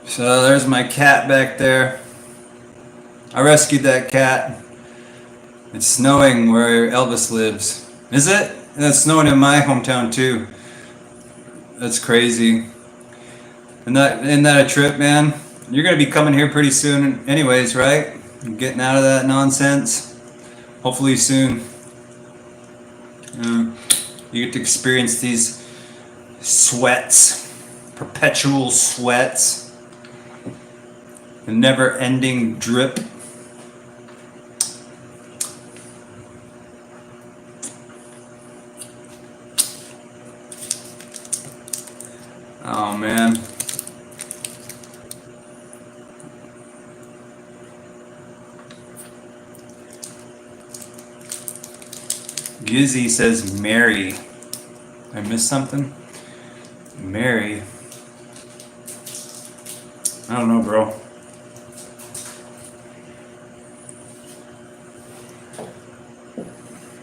So there's my cat back there. I rescued that cat. It's snowing where Elvis lives. Is it? It's snowing in my hometown too. That's crazy. Isn't that a trip, man? You're gonna be coming here pretty soon anyways, right? Getting out of that nonsense. Hopefully soon. You get to experience these sweats. Perpetual sweats. The never-ending drip. Oh man. Gizzy says Mary. I missed something? Mary. I don't know, bro.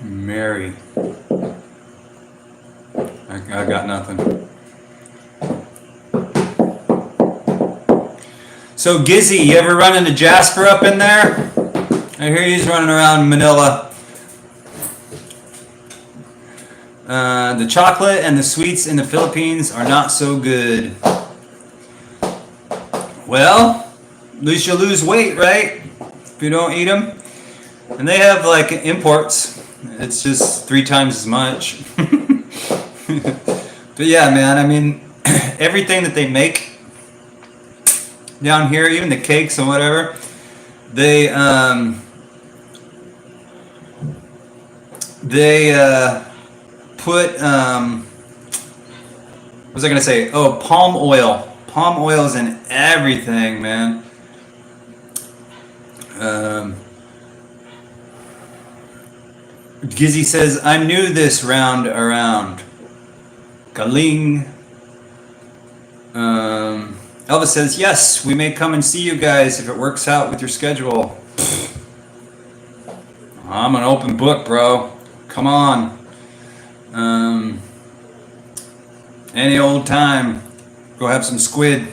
Mary. I got nothing. So Gizzy, you ever run into Jasper up in there? I hear he's running around Manila. The chocolate and the sweets in the Philippines are not so good. Well, at least you'll lose weight, right? If you don't eat them. And they have like imports. It's just 3 times as much. But yeah, man, I mean, everything that they make down here, even the cakes and whatever, they put what was I gonna say? Oh, palm oil. Palm oil is in everything, man. Gizzy says, I'm new this round around. Galing. Elvis says, yes, we may come and see you guys if it works out with your schedule. I'm an open book, bro. Come on. Any old time. Go have some squid.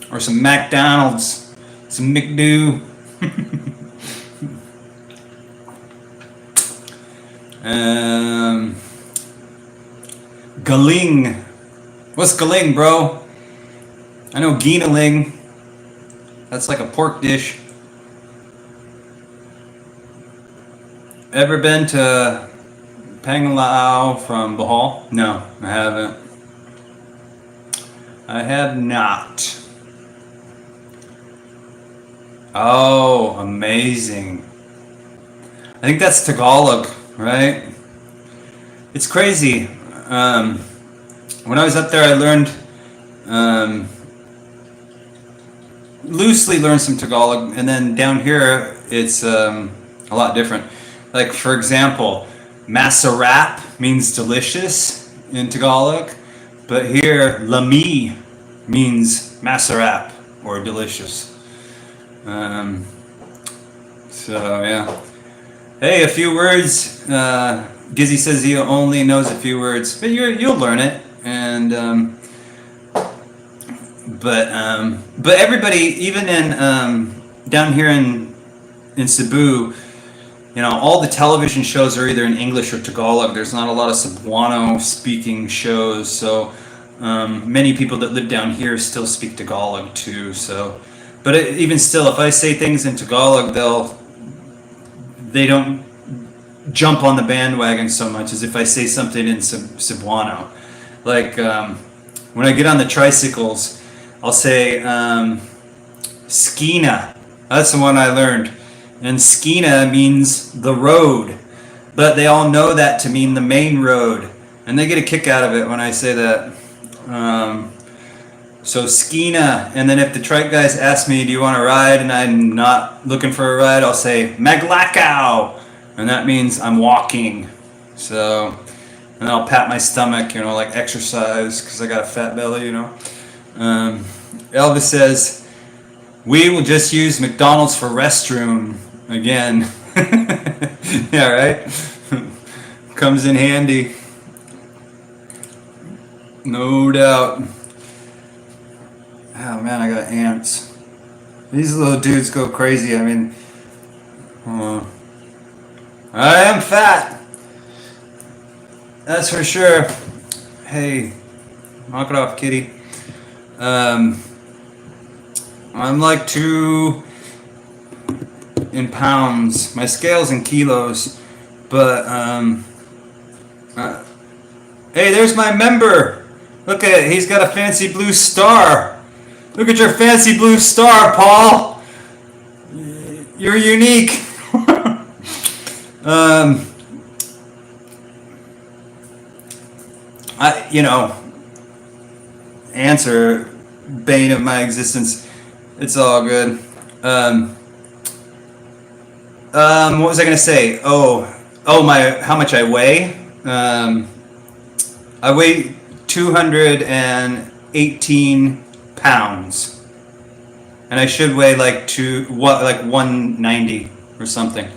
Or some McDonald's. Some McDo. Galing. What's galing, bro? I know geenaling. That's like a pork dish. Ever been to Pangalao from Bohol? No, I haven't. I have not. Oh, amazing. I think that's Tagalog, right? It's crazy. When I was up there, I learned, loosely learned some Tagalog, and then down here, it's a lot different. Like, for example, masarap means delicious in Tagalog, but here, lami means masarap, or delicious. So, yeah. Hey, a few words. Gizzy says he only knows a few words, but you'll learn it. And but everybody, even in down here in Cebu, you know, all the television shows are either in English or Tagalog. There's not a lot of Cebuano speaking shows, so many people that live down here still speak Tagalog too. So, but even still, if I say things in Tagalog, they don't jump on the bandwagon so much as if I say something in Cebuano. Like when I get on the tricycles, I'll say skina. That's the one I learned. And skina means the road. But they all know that to mean the main road. And they get a kick out of it when I say that. So skina. And then if the trike guys ask me, do you want to ride? And I'm not looking for a ride, I'll say maglakaw. And that means I'm walking. So, and I'll pat my stomach, you know, like exercise, because I got a fat belly, you know. Elvis says, we will just use McDonald's for restroom again. Yeah, right? Comes in handy. No doubt. Oh man, I got ants. These little dudes go crazy. I mean, I am fat. That's for sure. Hey, knock it off, kitty. I'm like 2 in pounds. My scale's in kilos, but hey, there's my member. Look at it. He's got a fancy blue star. Look at your fancy blue star, Paul. You're unique. Answer bane of my existence. It's all good. What was I gonna say? Oh, how much I weigh? I weigh 218 pounds, and I should weigh like 190 or something.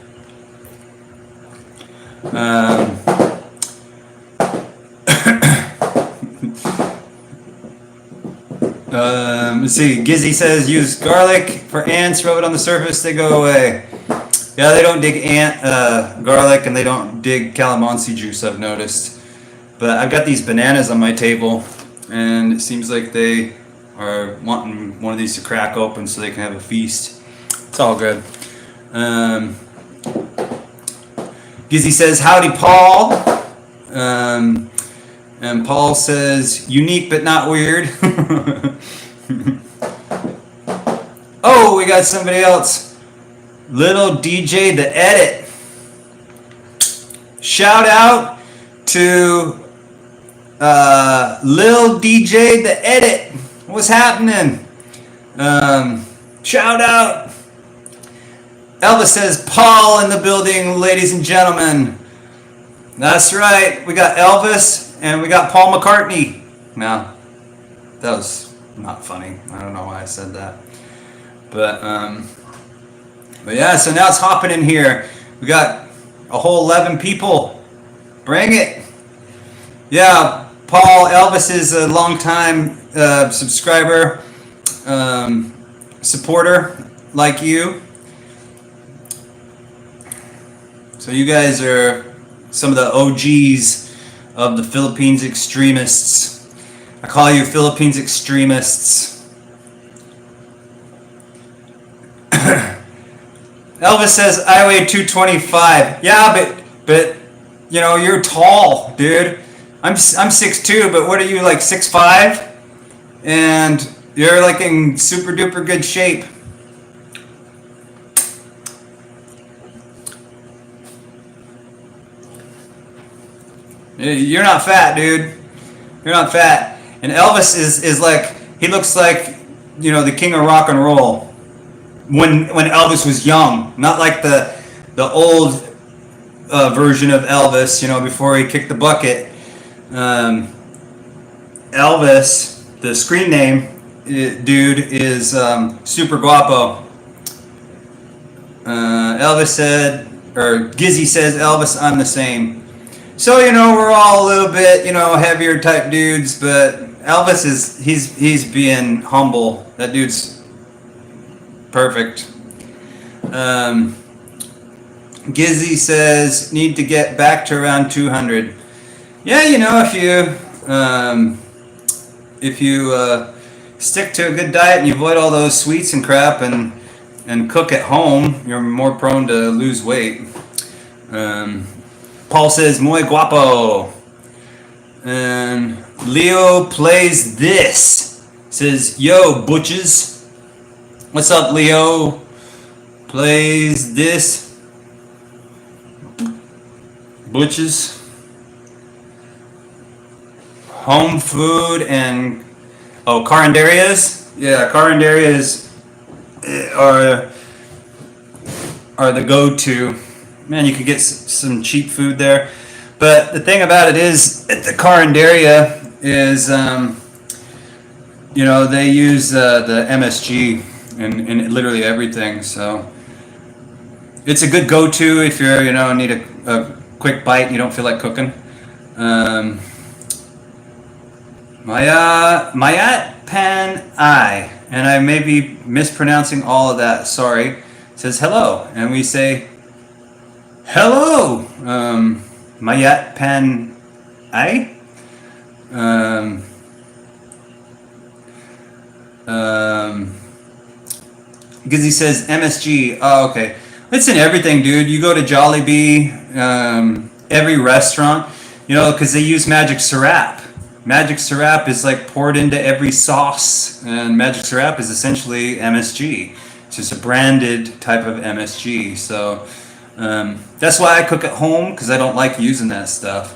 Let's see. Gizzy says use garlic for ants. Rub it on the surface; they go away. Yeah, they don't dig garlic, and they don't dig calamansi juice. I've noticed. But I've got these bananas on my table, and it seems like they are wanting one of these to crack open so they can have a feast. It's all good. Gizzy says, howdy, Paul. And Paul says, unique but not weird. Oh, we got somebody else. Little DJ the Edit. Shout out to Lil DJ the Edit. What's happening? Shout out. Elvis says, Paul in the building, ladies and gentlemen. That's right. We got Elvis and we got Paul McCartney. No, that was not funny. I don't know why I said that. But yeah, so now it's hopping in here. We got a whole 11 people. Bring it. Yeah, Paul, Elvis is a longtime subscriber, supporter like you. So you guys are some of the OGs of the Philippines extremists. I call you Philippines extremists. Elvis says, I weigh 225. Yeah, but you know, you're tall, dude. I'm 6'2", but what are you, like 6'5"? And you're like in super duper good shape. You're not fat, dude. You're not fat. And Elvis is like, he looks like, you know, the king of rock and roll. When Elvis was young, not like the old version of Elvis, you know, before he kicked the bucket. Elvis, the screen name, dude, is Super Guapo. Elvis said, or Gizzy says, Elvis, I'm the same. So, you know, we're all a little bit, you know, heavier type dudes, but Elvis is, he's being humble. That dude's perfect. Gizzy says, need to get back to around 200. Yeah, you know, if you stick to a good diet and you avoid all those sweets and crap and cook at home, you're more prone to lose weight. Paul says, muy guapo. And Leo plays this. Says, yo, butches. What's up, Leo? Plays this. Butches. Home food and... Oh, carinderias? Yeah, carinderias are the go-to. Man, you could get some cheap food there. But the thing about it is, at the Carinderia is, you know, they use the MSG in literally everything. So it's a good go-to if you're, you know, need a quick bite and you don't feel like cooking. Mayat Pan I, and I may be mispronouncing all of that, sorry, says hello. And we say, hello, Mayat Pan I. Gizzy says MSG. Oh, okay. It's in everything, dude. You go to Jollibee, every restaurant, you know, because they use magic syrup. Magic syrup is like poured into every sauce, and magic syrup is essentially MSG. It's just a branded type of MSG. So that's why I cook at home, because I don't like using that stuff.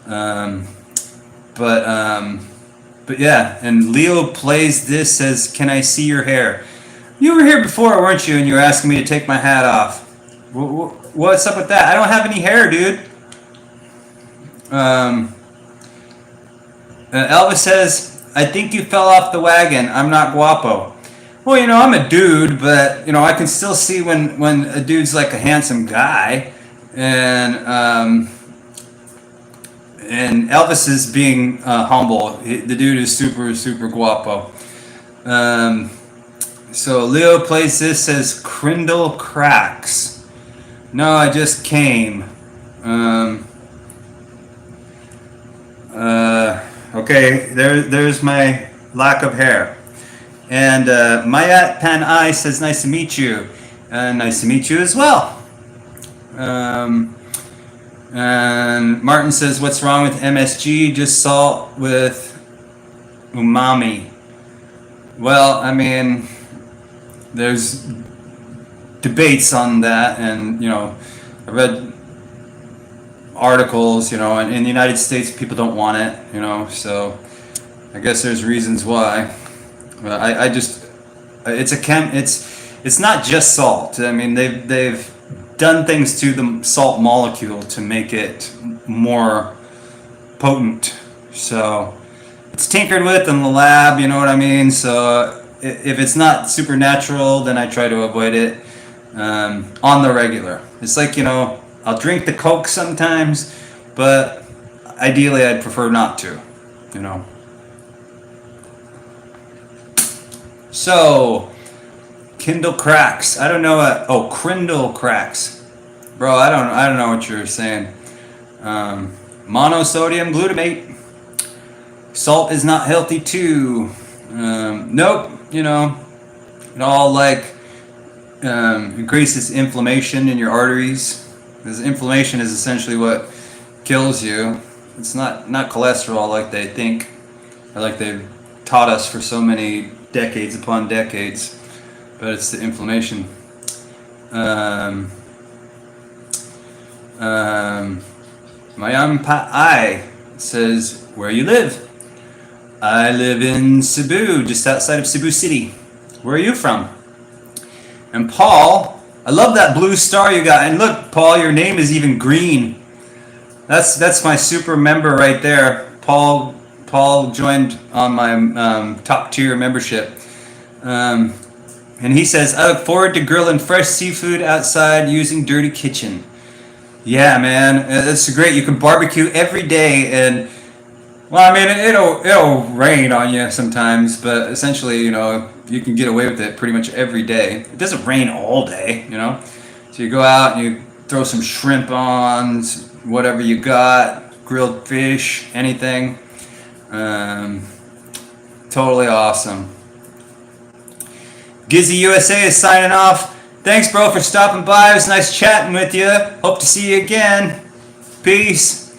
But yeah, and Leo plays this, says, can I see your hair? You were here before, weren't you? And you were asking me to take my hat off. What's up with that? I don't have any hair, dude. Elvis says, I think you fell off the wagon. I'm not guapo. Well, you know, I'm a dude, but, you know, I can still see when a dude's like a handsome guy. And Elvis is being humble. The dude is super, super guapo. So Leo plays this, says, Crindle cracks. No, I just came. Okay, there's my lack of hair. And Mayat Pan I says, nice to meet you. Nice to meet you as well. And Martin says, what's wrong with MSG? Just salt with umami. Well, I mean, there's debates on that, and I read articles, and in the United States people don't want it, so I guess there's reasons why. But I just it's not just salt. I mean, they've done things to the salt molecule to make it more potent. So it's tinkered with in the lab, you know what I mean? So if it's not supernatural, then I try to avoid it on the regular. It's like, I'll drink the Coke sometimes, but ideally I'd prefer not to, So, Kindle cracks. I don't know what. Oh, Crindle cracks, bro. I don't know what you're saying. Monosodium glutamate. Salt is not healthy too. Nope. It all increases inflammation in your arteries. Because inflammation is essentially what kills you. It's not cholesterol like they think, or like they've taught us for so many decades upon decades. But it's the inflammation. Mayampa says, where you live? I live in Cebu, just outside of Cebu City. Where are you from? And Paul, I love that blue star you got. And look, Paul, your name is even green. That's my super member right there. Paul joined on my top tier membership. And he says, I look forward to grilling fresh seafood outside using Dirty Kitchen. Yeah, man, it's great. You can barbecue every day, and well, I mean, it'll rain on you sometimes, but essentially, you can get away with it pretty much every day. It doesn't rain all day, So you go out and you throw some shrimp on, whatever you got, grilled fish, anything. Totally awesome. Gizzy USA is signing off. Thanks, bro, for stopping by. It was nice chatting with you. Hope to see you again. Peace.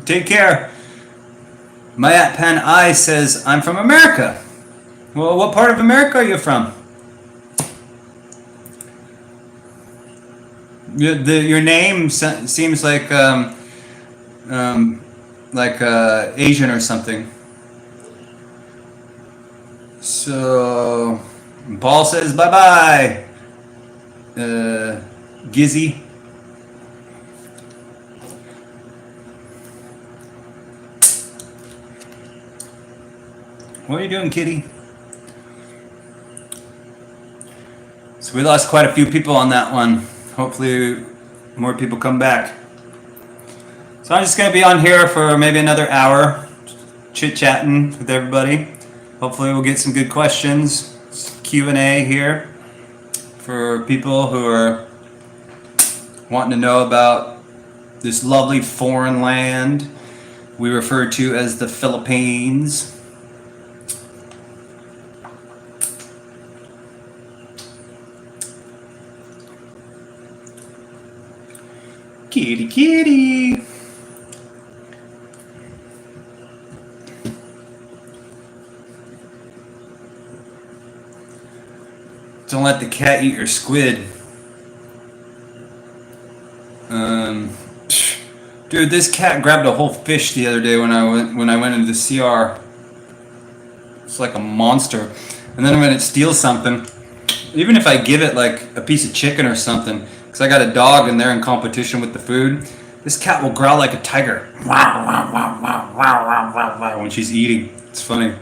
Take care. Mayat Pan I says, I'm from America. Well, what part of America are you from? Your name seems like Asian or something. So, Paul says bye-bye. Gizzy. What are you doing, kitty? So we lost quite a few people on that one. Hopefully more people come back. So I'm just going to be on here for maybe another hour, chit-chatting with everybody. Hopefully we'll get some good questions, Q&A here for people who are wanting to know about this lovely foreign land we refer to as the Philippines. Kitty, kitty. Don't let the cat eat your squid. Dude, this cat grabbed a whole fish the other day when I went into the CR. It's like a monster. And then when it steals something, even if I give it like a piece of chicken or something, because I got a dog and they're in competition with the food, this cat will growl like a tiger when she's eating. It's funny.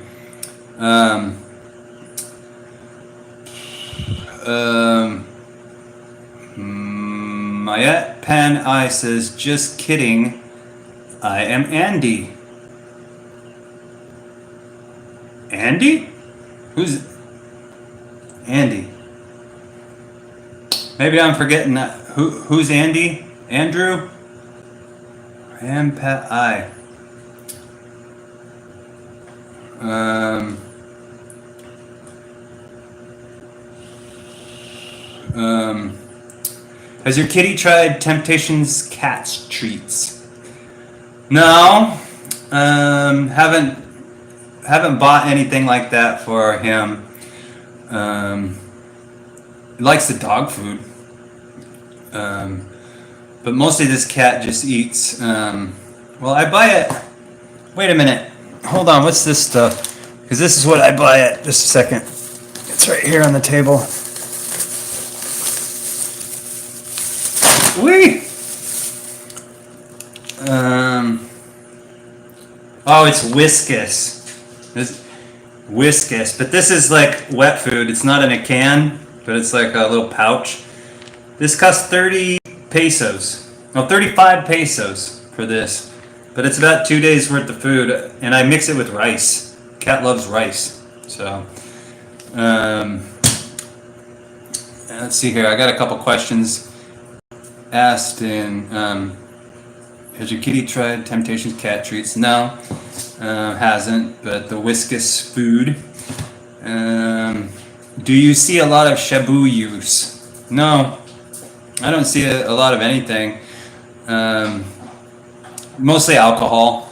Mayet Pan I says, just kidding. I am Andy. Andy? Who's Andy? Maybe I'm forgetting that. Who's Andy? Andrew? And Pat I. Has your kitty tried Temptations cat's treats? No, haven't bought anything like that for him. He likes the dog food, but mostly this cat just eats. Well, I buy it. Wait a minute. Hold on. What's this stuff? Because this is what I buy it. Just a second. It's right here on the table. Wee. Oh, it's Whiskas. Whiskas, but this is like wet food. It's not in a can, but it's like a little pouch. This costs 30 pesos. No, 35 pesos for this. But it's about 2 days worth of food, and I mix it with rice. Cat loves rice. So, let's see here. I got a couple questions asked in, has your kitty tried Temptations cat treats? No, hasn't, but the Whiskas food. Do you see a lot of shabu use? No, I don't see a lot of anything. Mostly alcohol.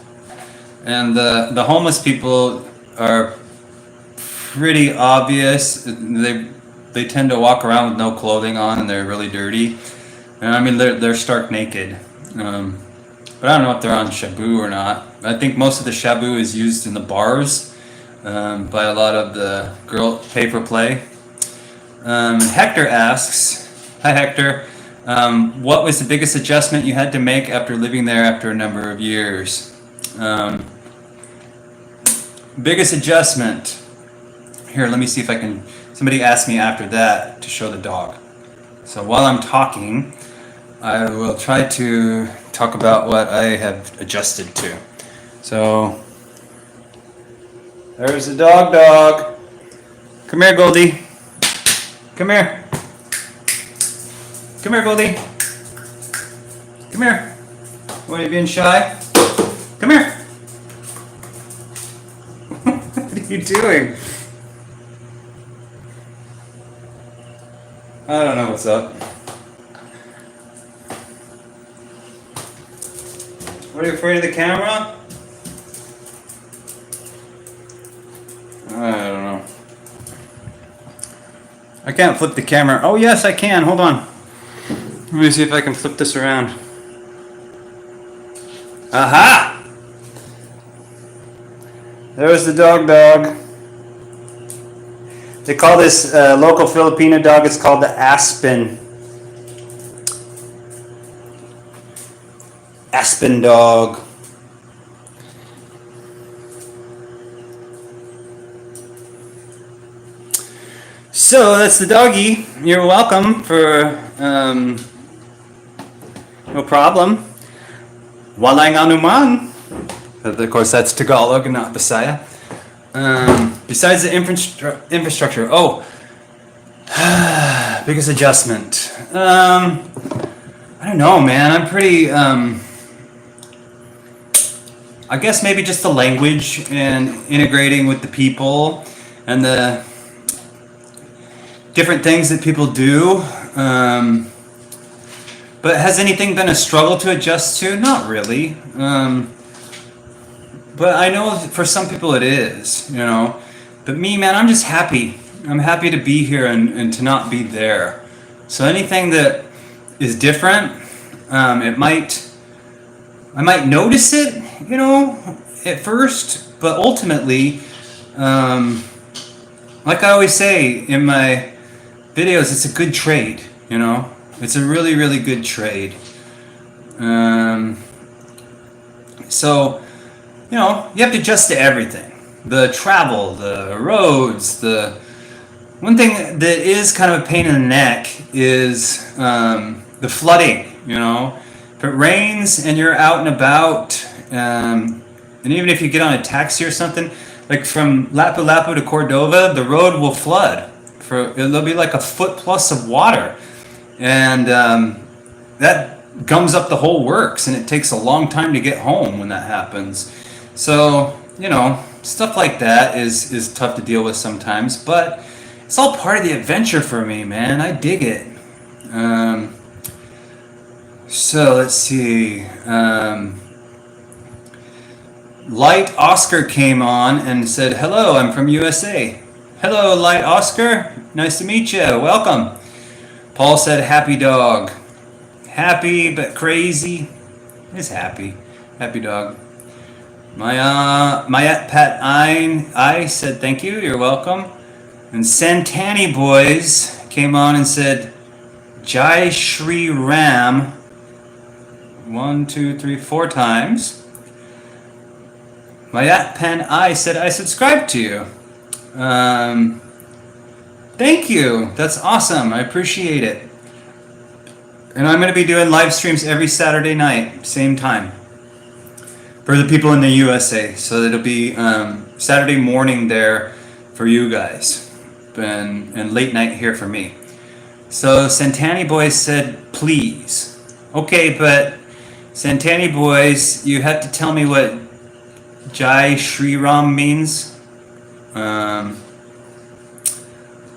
And the homeless people are pretty obvious. They tend to walk around with no clothing on, and they're really dirty. And I mean, they're stark naked. But I don't know if they're on shabu or not. I think most of the shabu is used in the bars by a lot of the girl pay for play. Hector asks, hi Hector, what was the biggest adjustment you had to make after living there after a number of years? Biggest adjustment. Here, let me see if I can. Somebody asked me after that to show the dog. So while I'm talking, I will try to talk about what I have adjusted to. So there's the dog. Come here, Goldie. Come here. Come here, Goldie. Come here. What, are you being shy? Come here. What are you doing? I don't know what's up. What, are you afraid of the camera? I don't know. I can't flip the camera. Oh yes, I can. Hold on. Let me see if I can flip this around. Aha! There's the dog. They call this local Filipino dog, it's called the Aspen. Aspen dog. So that's the doggy. You're welcome for no problem. Walang anuman. But of course that's Tagalog and not Bisaya. Besides the infrastructure, biggest adjustment. I don't know, man. I'm pretty. I guess maybe just the language and integrating with the people and the different things that people do. But has anything been a struggle to adjust to? Not really. But I know for some people it is, you know. But me, man, I'm just happy. I'm happy to be here and to not be there. So anything that is different, I might notice it, you know, at first. But ultimately, like I always say in my videos, it's a good trade, you know. It's a really, really good trade. So, you know, you have to adjust to everything. The travel, the roads, the one thing that is kind of a pain in the neck is the flooding, you know. If it rains and you're out and about, and even if you get on a taxi or something, like from Lapu-Lapu to Cordova, the road will flood. There'll be like a foot plus of water. And that gums up the whole works, and it takes a long time to get home when that happens. So, you know, stuff like that is tough to deal with sometimes, but it's all part of the adventure for me, man. I dig it. So let's see. Light Oscar came on and said, "Hello, I'm from USA." Hello, Light Oscar. Nice to meet you. Welcome. Paul said, "Happy dog." Happy but crazy. Is happy. Happy dog. My Pat I said, "Thank you. You're welcome." And Santani Boys came on and said, "Jai Shri Ram." 1, 2, 3, 4 times. Mayat Pen I said, "I subscribe to you." Thank you. That's awesome. I appreciate it. And I'm going to be doing live streams every Saturday night, same time, for the people in the USA. So it'll be Saturday morning there for you guys, and late night here for me. So Santani Boys said, "Please." Okay, but Santani Boys, you have to tell me what Jai Shri Ram means.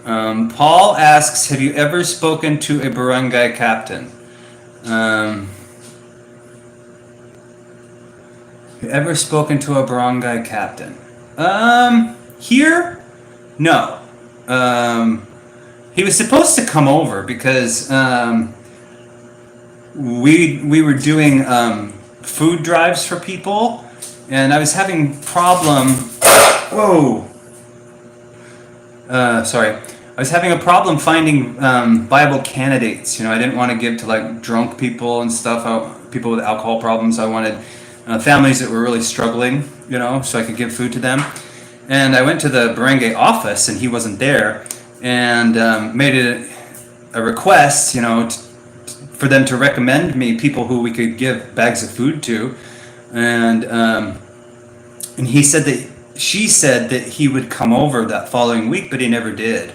Paul asks, "Have you ever spoken to a barangay captain?" Have you ever spoken to a barangay captain? Here? No. He was supposed to come over because we were doing food drives for people, and I was having problem. Whoa. Sorry. I was having a problem finding viable candidates. You know, I didn't want to give to like drunk people and stuff, people with alcohol problems. I wanted families that were really struggling, you know, so I could give food to them. And I went to the barangay office, and he wasn't there, and made it a request, you know, for them to recommend me people who we could give bags of food to, and he said that she said that he would come over that following week, but he never did.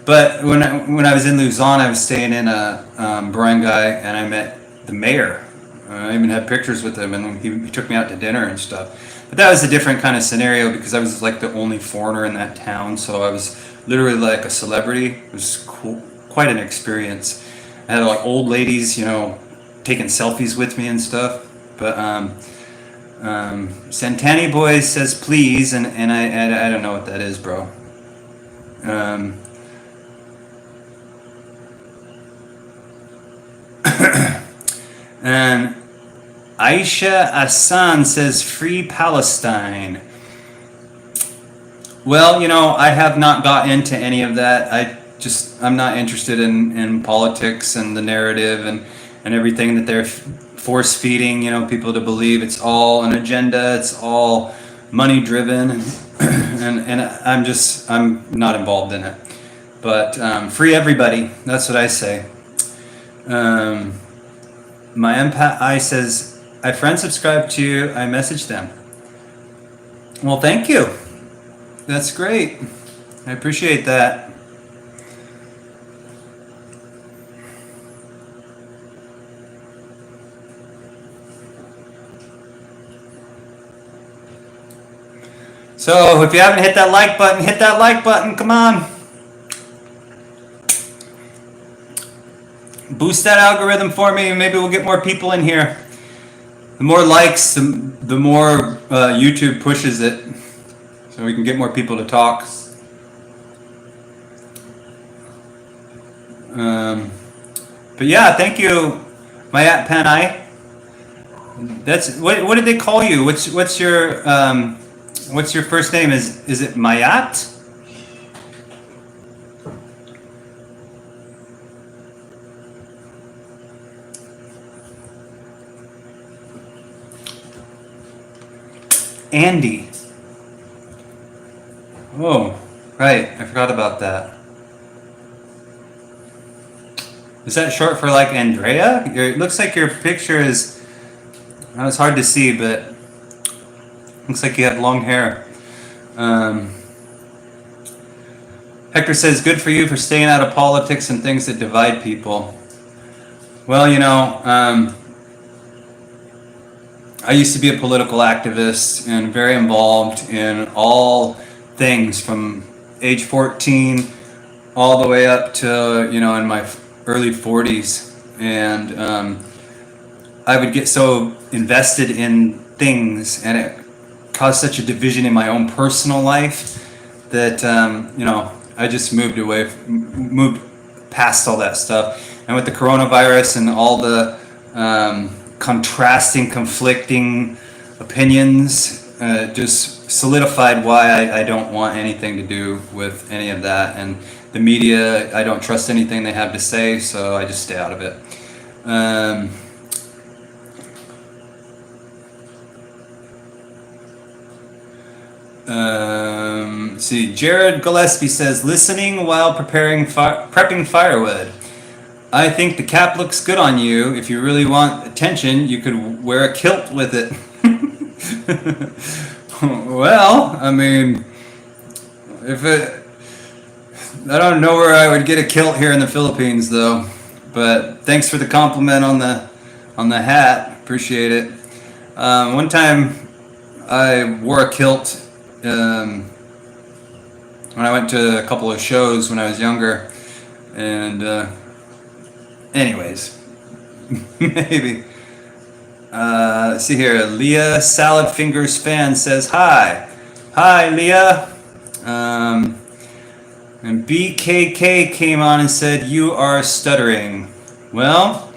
But when I was in Luzon, I was staying in a barangay, and I met the mayor. I even had pictures with him, and he took me out to dinner and stuff. But that was a different kind of scenario because I was like the only foreigner in that town, so I was literally like a celebrity. It was cool, quite an experience. I had like old ladies, you know, taking selfies with me and stuff. But Santani Boys says please, and I don't know what that is, bro. And Aisha Asan says free Palestine. Well, you know, I have not got into any of that. I'm not interested in politics and the narrative and everything that they're force feeding, you know, people to believe. It's all an agenda. It's all money driven, and I'm not involved in it. But free everybody. That's what I say. My empath I says, "I friend subscribe to you. I messaged them." Well, thank you. That's great. I appreciate that. So if you haven't hit that like button, hit that like button. Come on. Boost that algorithm for me, and maybe we'll get more people in here. The more likes, the more YouTube pushes it, so we can get more people to talk. But yeah, thank you, Mayat Panai. That's what did they call you? What's your first name? Is it Mayat? Andy. Oh, right. I forgot about that. Is that short for like Andrea? It looks like your picture is. It's hard to see, but looks like you have long hair. Hector says, "Good for you for staying out of politics and things that divide people." Well, you know, I used to be a political activist and very involved in all things from age 14 all the way up to, you know, in my early 40s. And I would get so invested in things, and it caused such a division in my own personal life that I just moved past all that stuff. And with the coronavirus and all the contrasting, conflicting opinions, just solidified why I don't want anything to do with any of that. And the media, I don't trust anything they have to say, so I just stay out of it. See, Jared Gillespie says, listening while prepping firewood. I think the cap looks good on you. If you really want attention, you could wear a kilt with it. Well, I mean, I don't know where I would get a kilt here in the Philippines, though. But thanks for the compliment on the hat. Appreciate it. One time, I wore a kilt when I went to a couple of shows when I was younger, and anyways, maybe. Let's see here. Leah Salad Fingers fan says hi. Hi, Leah. And BKK came on and said, you are stuttering. Well,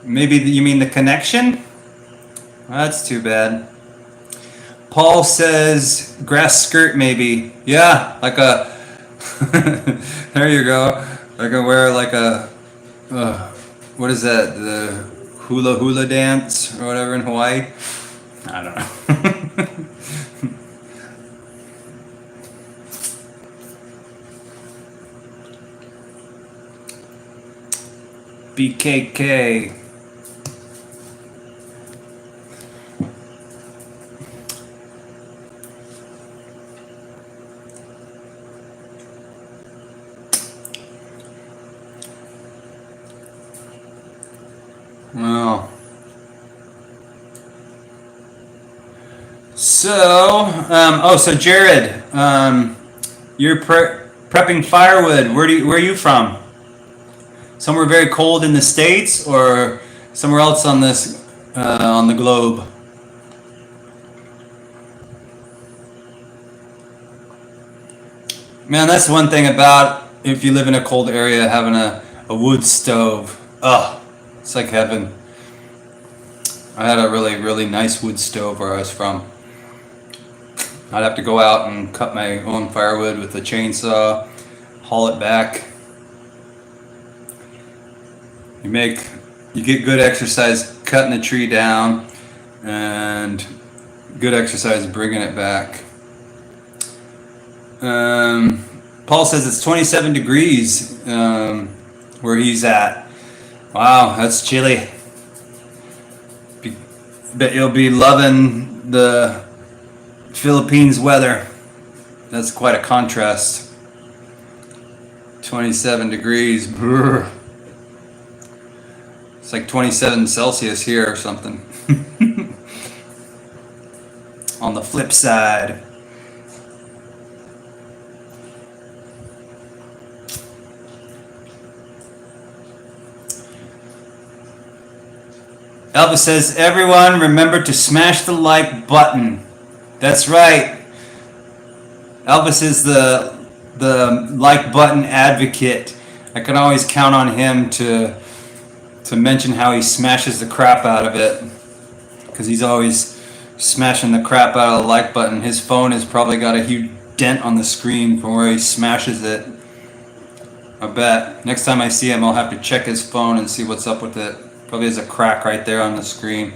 maybe you mean the connection? Well, that's too bad. Paul says, grass skirt maybe. Yeah, like a, there you go. I can wear like a, what is that? The hula dance or whatever in Hawaii? I don't know. BKK. Well, so Jared, you're prepping firewood. Where are you from? Somewhere very cold in the States, or somewhere else on the globe? Man, that's one thing about if you live in a cold area, having a wood stove. Ugh, it's like heaven. I had a really, really nice wood stove where I was from. I'd have to go out and cut my own firewood with a chainsaw, haul it back. You get good exercise cutting the tree down, and good exercise bringing it back. Paul says it's 27 degrees where he's at. Wow, that's chilly. Bet you'll be loving the Philippines weather. That's quite a contrast. 27 degrees. Brr. It's like 27 Celsius here or something. On the flip side. Elvis says, everyone remember to smash the like button. That's right. Elvis is the like button advocate. I can always count on him to mention how he smashes the crap out of it, because he's always smashing the crap out of the like button. His phone has probably got a huge dent on the screen from where he smashes it. I bet. Next time I see him, I'll have to check his phone and see what's up with it. Probably has a crack right there on the screen.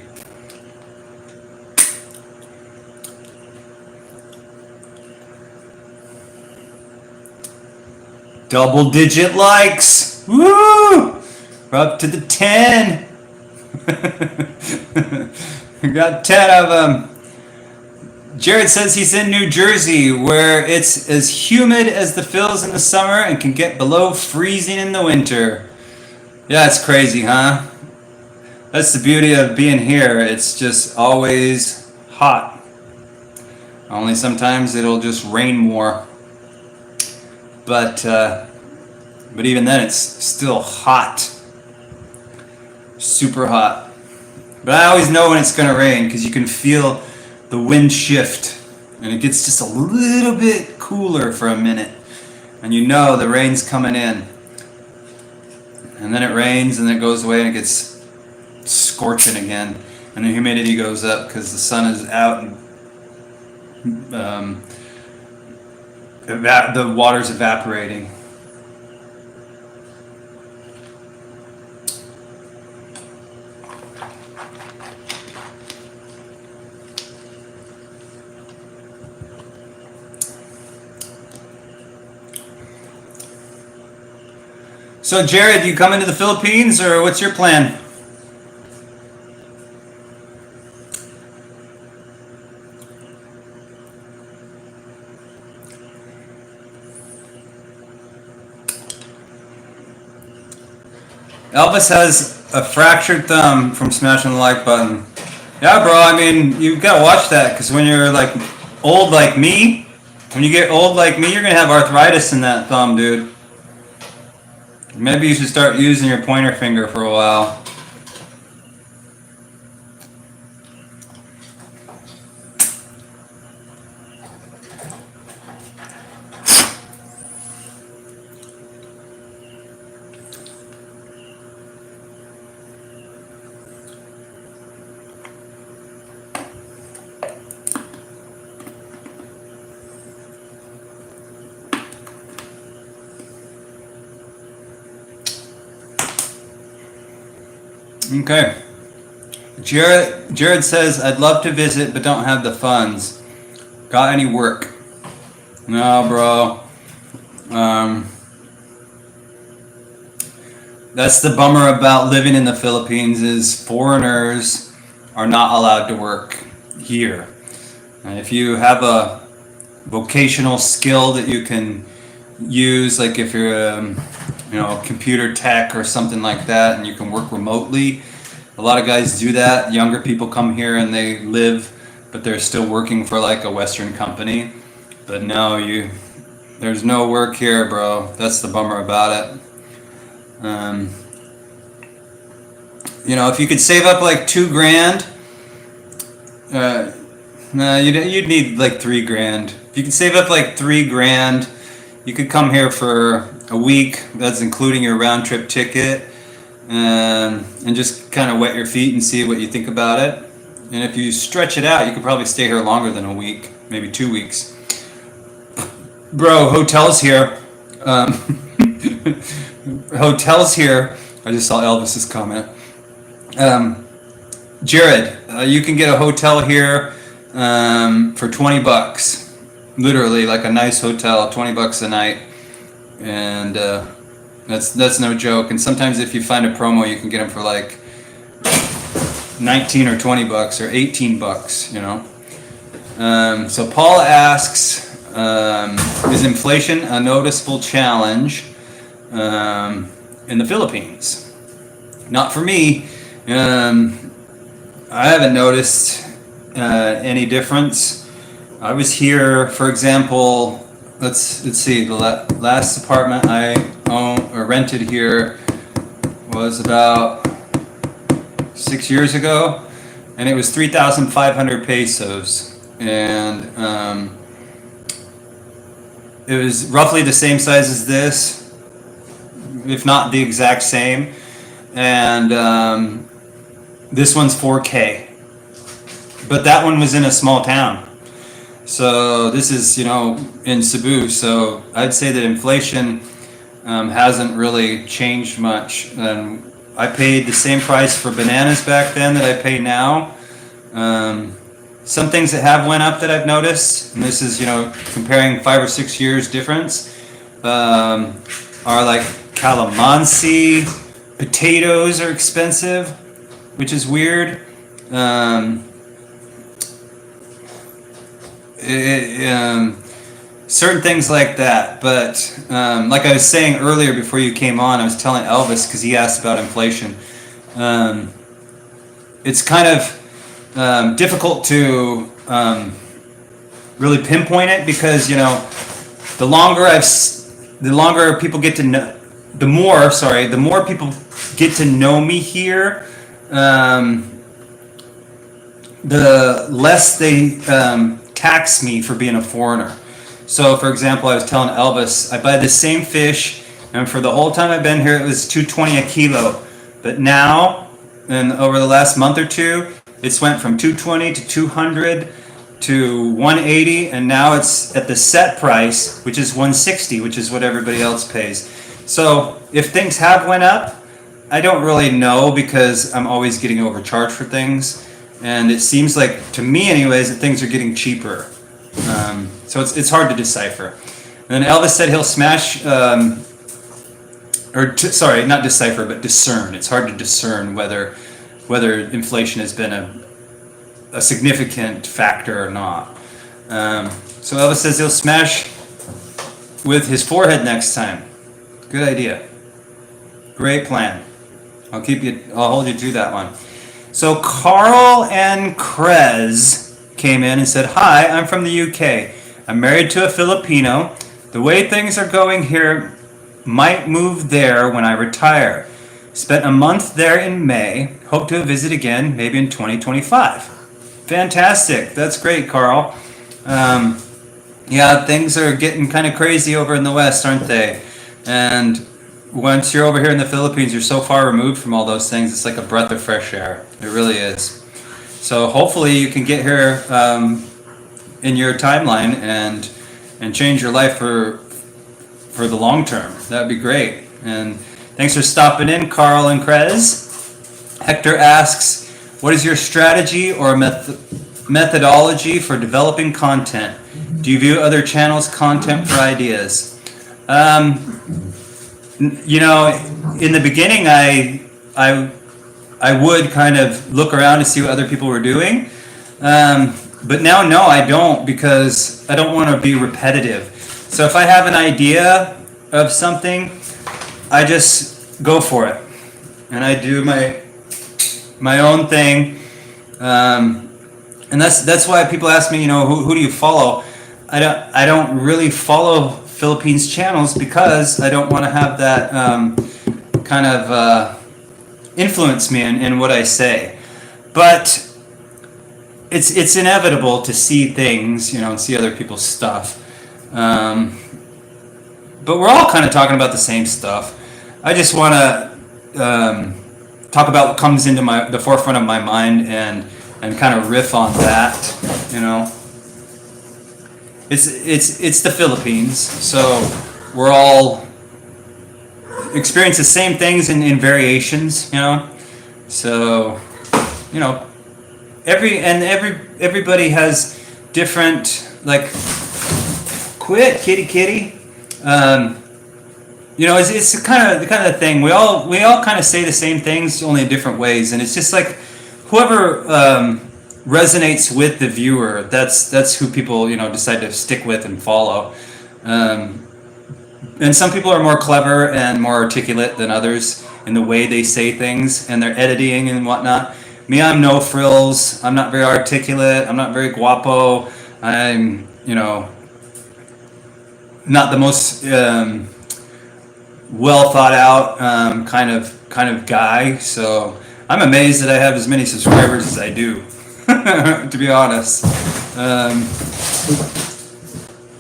Double-digit likes! Woo! We're up to the 10. We got 10 of them. Jared says he's in New Jersey, where it's as humid as the Phils in the summer and can get below freezing in the winter. Yeah, it's crazy, huh? That's the beauty of being here. It's just always hot. Only sometimes it'll just rain more. But even then, it's still hot. Super hot. But I always know when it's going to rain because you can feel the wind shift and it gets just a little bit cooler for a minute. And you know the rain's coming in. And then it rains and then it goes away and it gets scorching again. And the humidity goes up because the sun is out and the water's evaporating. So Jared, you coming to the Philippines or what's your plan? Elvis has a fractured thumb from smashing the like button. Yeah, bro, I mean, you gotta watch that because when you're like old like me, when you get old like me, you're gonna have arthritis in that thumb, dude. Maybe you should start using your pointer finger for a while. Okay. Jared says, I'd love to visit but don't have the funds. Got any work? No, bro. That's the bummer about living in the Philippines is foreigners are not allowed to work here. And if you have a vocational skill that you can use, like if you're computer tech or something like that, and you can work remotely. A lot of guys do that. Younger people come here and they live, but they're still working for like a Western company. But no, there's no work here, bro. That's the bummer about it. If you could save up like $2,000, no, you'd need like $3,000. If you could save up like $3,000, you could come here for a week. That's including your round trip ticket, and just kind of wet your feet and see what you think about it. And if you stretch it out, you could probably stay here longer than a week, maybe 2 weeks. Bro, hotels here. Hotels here. I just saw Elvis's comment. Jared, you can get a hotel here for $20. Literally, like a nice hotel, $20 a night. And that's no joke. And sometimes if you find a promo, you can get them for like 19 or $20 or $18, So Paul asks, is inflation a noticeable challenge in the Philippines? Not for me. I haven't noticed any difference. I was here, for example, let's see, the last apartment I owned or rented here was about 6 years ago, and it was 3,500 pesos, and it was roughly the same size as this, if not the exact same, and this one's 4K, but that one was in a small town. So this is, in Cebu. So I'd say that inflation hasn't really changed much. I paid the same price for bananas back then that I pay now. Some things that have went up that I've noticed, and this is, comparing 5 or 6 years difference, are like calamansi. Potatoes are expensive, which is weird. Certain things like that, but like I was saying earlier before you came on, I was telling Elvis because he asked about inflation. It's kind of difficult to really pinpoint it because the longer people get to know, the more people get to know me here. the less they tax me for being a foreigner. So, for example, I was telling Elvis, I buy the same fish, and for the whole time I've been here, it was $2.20 a kilo. But now, and over the last month or two, it's went from $2.20 to $200 to $180, and now it's at the set price, which is $160, which is what everybody else pays. So, if things have went up, I don't really know because I'm always getting overcharged for things, and it seems like, to me anyways, that things are getting cheaper. So it's hard to decipher. And then Elvis said he'll smash, sorry, not decipher, but discern. It's hard to discern whether inflation has been a significant factor or not. So Elvis says he'll smash with his forehead next time. Good idea. Great plan. I'll hold you to that one. So Carl and Krez came in and said, "Hi, I'm from the UK. I'm married to a Filipino. The way things are going here, might move there when I retire. Spent a month there in May. Hope to visit again, maybe in 2025. Fantastic. That's great, Carl. Yeah, things are getting kind of crazy over in the West, aren't they? And once you're over here in the Philippines, you're so far removed from all those things. It's like a breath of fresh air. It really is. So hopefully you can get here in your timeline and change your life for the long term. That'd be great. And thanks for stopping in, Carl and Krez. Hector asks, what is your strategy or methodology for developing content? Do you view other channels' content for ideas? You know, in the beginning, I would kind of look around to see what other people were doing. But now, no, I don't, because I don't want to be repetitive. So if I have an idea of something, I just go for it. And I do my own thing. And that's why people ask me, you know, who do you follow? I don't really follow Philippines channels because I don't want to have that kind of influence me in what I say. But it's inevitable to see things, you know, and see other people's stuff. But we're all kind of talking about the same stuff. I just want to talk about what comes into the forefront of my mind and kind of riff on that, you know. It's the Philippines, so we're all experience the same things in variations, you know. So, you know, everybody has different, like, quit kitty. You know, it's kind of thing. We all kind of say the same things, only in different ways, and it's just like whoever resonates with the viewer, that's who people, you know, decide to stick with and follow. And some people are more clever and more articulate than others in the way they say things and their editing and whatnot. Me, I'm no frills. I'm not very articulate. I'm not very guapo. I'm, you know, not the most well thought out kind of guy. So I'm amazed that I have as many subscribers as I do, to be honest.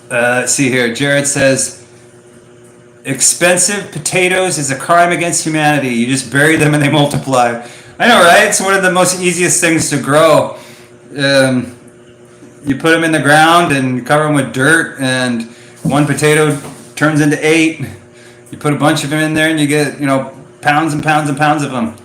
Let's see here. Jared says, expensive potatoes is a crime against humanity. You just bury them and they multiply. I know, right? It's one of the most easiest things to grow. You put them in the ground and cover them with dirt, and one potato turns into 8. You put a bunch of them in there and you get, you know, pounds and pounds and pounds of them.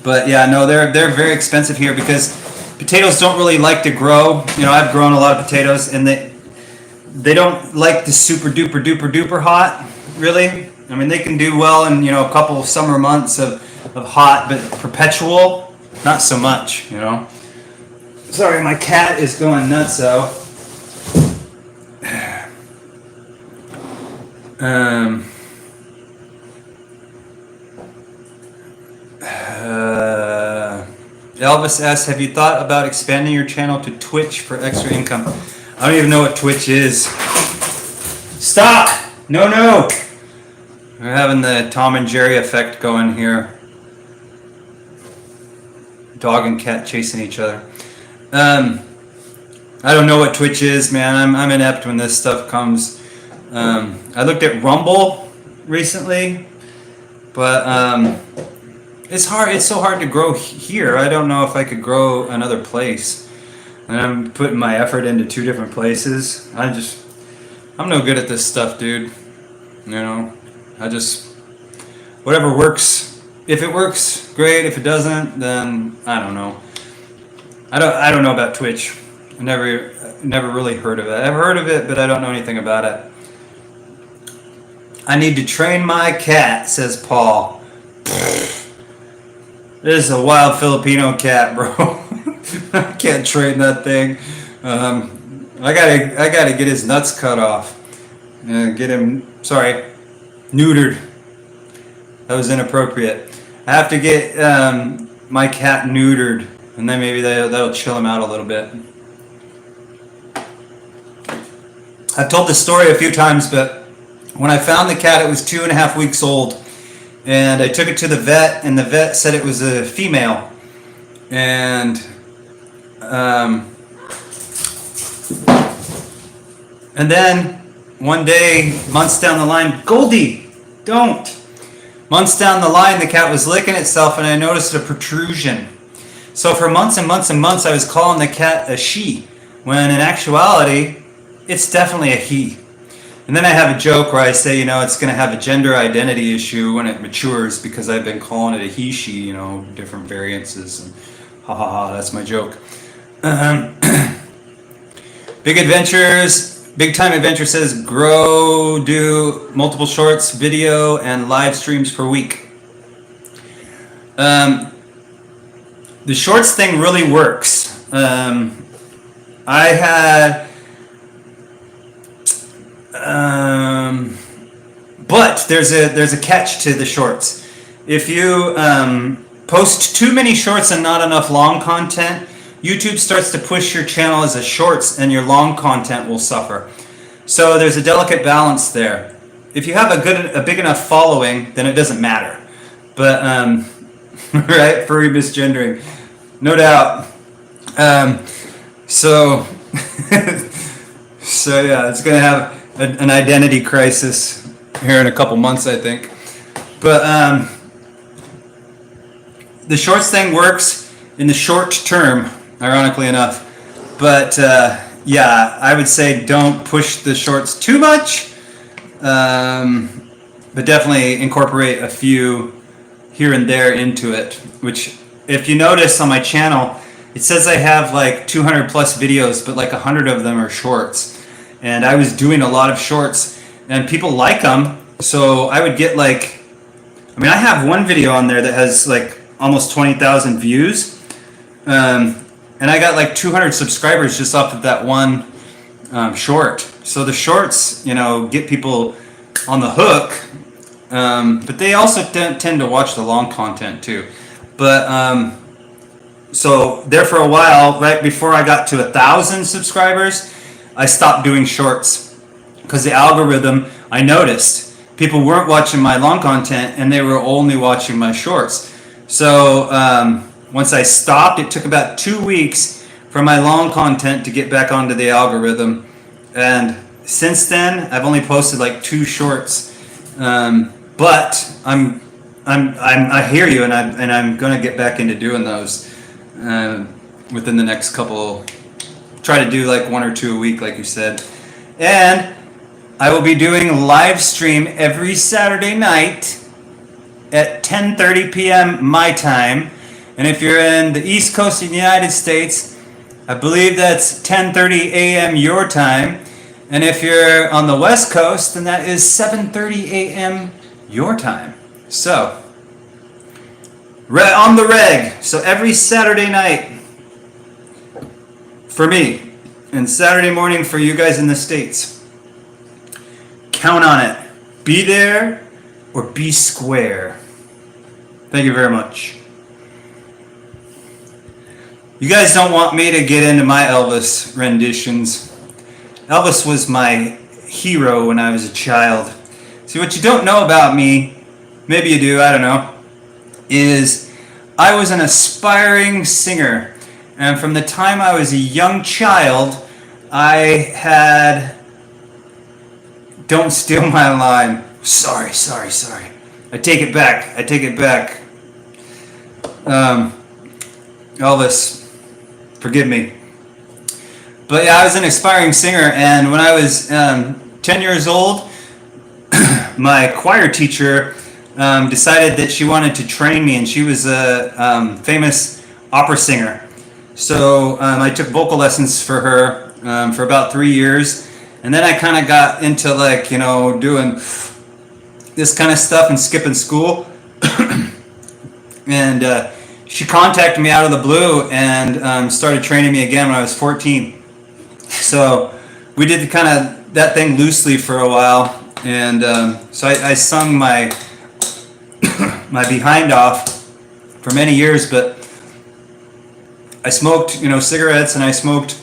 But yeah, no, they're very expensive here because potatoes don't really like to grow. You know, I've grown a lot of potatoes, and they don't like the super duper hot, really. I mean, they can do well in, you know, a couple of summer months of hot, but perpetual, not so much, you know. Sorry, my cat is going nuts though. Elvis asks, have you thought about expanding your channel to Twitch for extra income? I don't even know what Twitch is. Stop! No! We're having the Tom and Jerry effect going here. Dog and cat chasing each other. I don't know what Twitch is, man. I'm inept when this stuff comes. I looked at Rumble recently, but it's hard. It's so hard to grow here. I don't know if I could grow another place. And I'm putting my effort into 2 different places. I'm no good at this stuff, dude. You know, whatever works. If it works, great. If it doesn't, then I don't know. I don't know about Twitch. I never really heard of it. I've heard of it, but I don't know anything about it. I need to train my cat, says Paul. This is a wild Filipino cat, bro. I can't train that thing. I gotta get his nuts cut off. Get him, neutered. That was inappropriate. I have to get my cat neutered, and then maybe that'll chill him out a little bit. I've told this story a few times, but when I found the cat, it was 2.5 weeks old, and I took it to the vet, and the vet said it was a female, and then one day, months down the line, Goldie, don't. Months down the line, the cat was licking itself, and I noticed a protrusion. So for months and months and months, I was calling the cat a she, when in actuality, it's definitely a he. And then I have a joke where I say, it's going to have a gender identity issue when it matures because I've been calling it a he, she, different variances. And ha ha ha, that's my joke. Big Time Adventure says, do multiple shorts, video, and live streams per week. The shorts thing really works. But there's a catch to the shorts. If you post too many shorts and not enough long content, YouTube starts to push your channel as a shorts, and your long content will suffer. So there's a delicate balance there. If you have a big enough following, then it doesn't matter. But right, furry misgendering, no doubt. So yeah, it's gonna have an identity crisis here in a couple months, I think. But the shorts thing works in the short term, ironically enough. But yeah, I would say don't push the shorts too much, but definitely incorporate a few here and there into it. Which, if you notice on my channel, it says I have like 200 plus videos, but like 100 of them are shorts. And I was doing a lot of shorts, and people like them. So I would get I have one video on there that has like almost 20,000 views. And I got like 200 subscribers just off of that one short. So the shorts, get people on the hook. But they also tend to watch the long content too. But so there for a while, right before I got to 1,000 subscribers, I stopped doing shorts because the algorithm, I noticed people weren't watching my long content and they were only watching my shorts. So once I stopped, it took about 2 weeks for my long content to get back onto the algorithm. And since then, I've only posted like 2 shorts. But I hear you, and I'm gonna get back into doing those within the next couple. Try to do like 1 or 2 a week, like you said. And I will be doing live stream every Saturday night at 10:30 p.m. my time. And if you're in the East Coast of the United States, I believe that's 10:30 a.m. your time. And if you're on the West Coast, then that is 7:30 a.m. your time. So, on the reg. So every Saturday night for me, and Saturday morning for you guys in the States. Count on it. Be there or be square. Thank you very much. You guys don't want me to get into my Elvis renditions. Elvis was my hero when I was a child. See, what you don't know about me, maybe you do, I don't know, is I was an aspiring singer. And from the time I was a young child, I had... Don't steal my line. Sorry. I take it back. Elvis, forgive me. But yeah, I was an aspiring singer, and when I was 10 years old, my choir teacher decided that she wanted to train me, and she was a famous opera singer. So I took vocal lessons for her for about 3 years, and then I kind of got into like, doing this kind of stuff and skipping school. And she contacted me out of the blue and started training me again when I was 14. So we did kind of that thing loosely for a while, and so I sung my my behind off for many years. But I smoked, cigarettes, and I smoked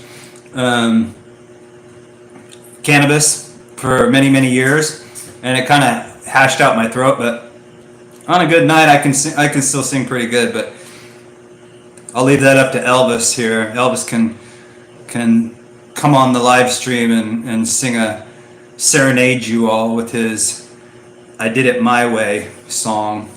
cannabis for many years, and it kind of hashed out my throat. But on a good night, I can still sing pretty good. But I'll leave that up to Elvis here. Elvis can come on the live stream and serenade you all with his "I Did It My Way" song.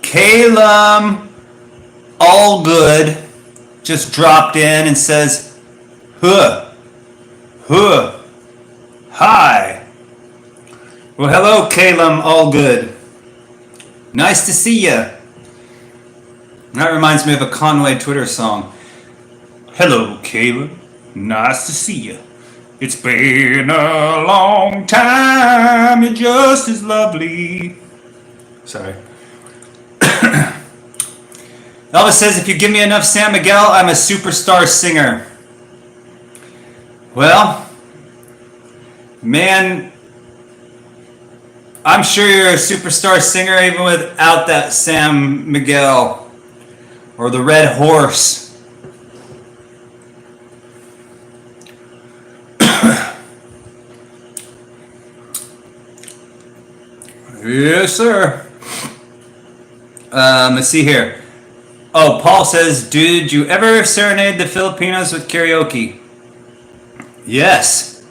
Calum All Good just dropped in and says, "Huh, hi." Well, hello, Calum All Good. Nice to see ya. That reminds me of a Conway Twitter song. Hello, Calum. Nice to see ya. It's been a long time. You're just as lovely. Sorry. Elvis says, if you give me enough San Miguel, I'm a superstar singer. Well, man, I'm sure you're a superstar singer even without that San Miguel or the Red Horse. Yes, sir. Let's see here. Oh, Paul says, did you ever serenade the Filipinos with karaoke? Yes,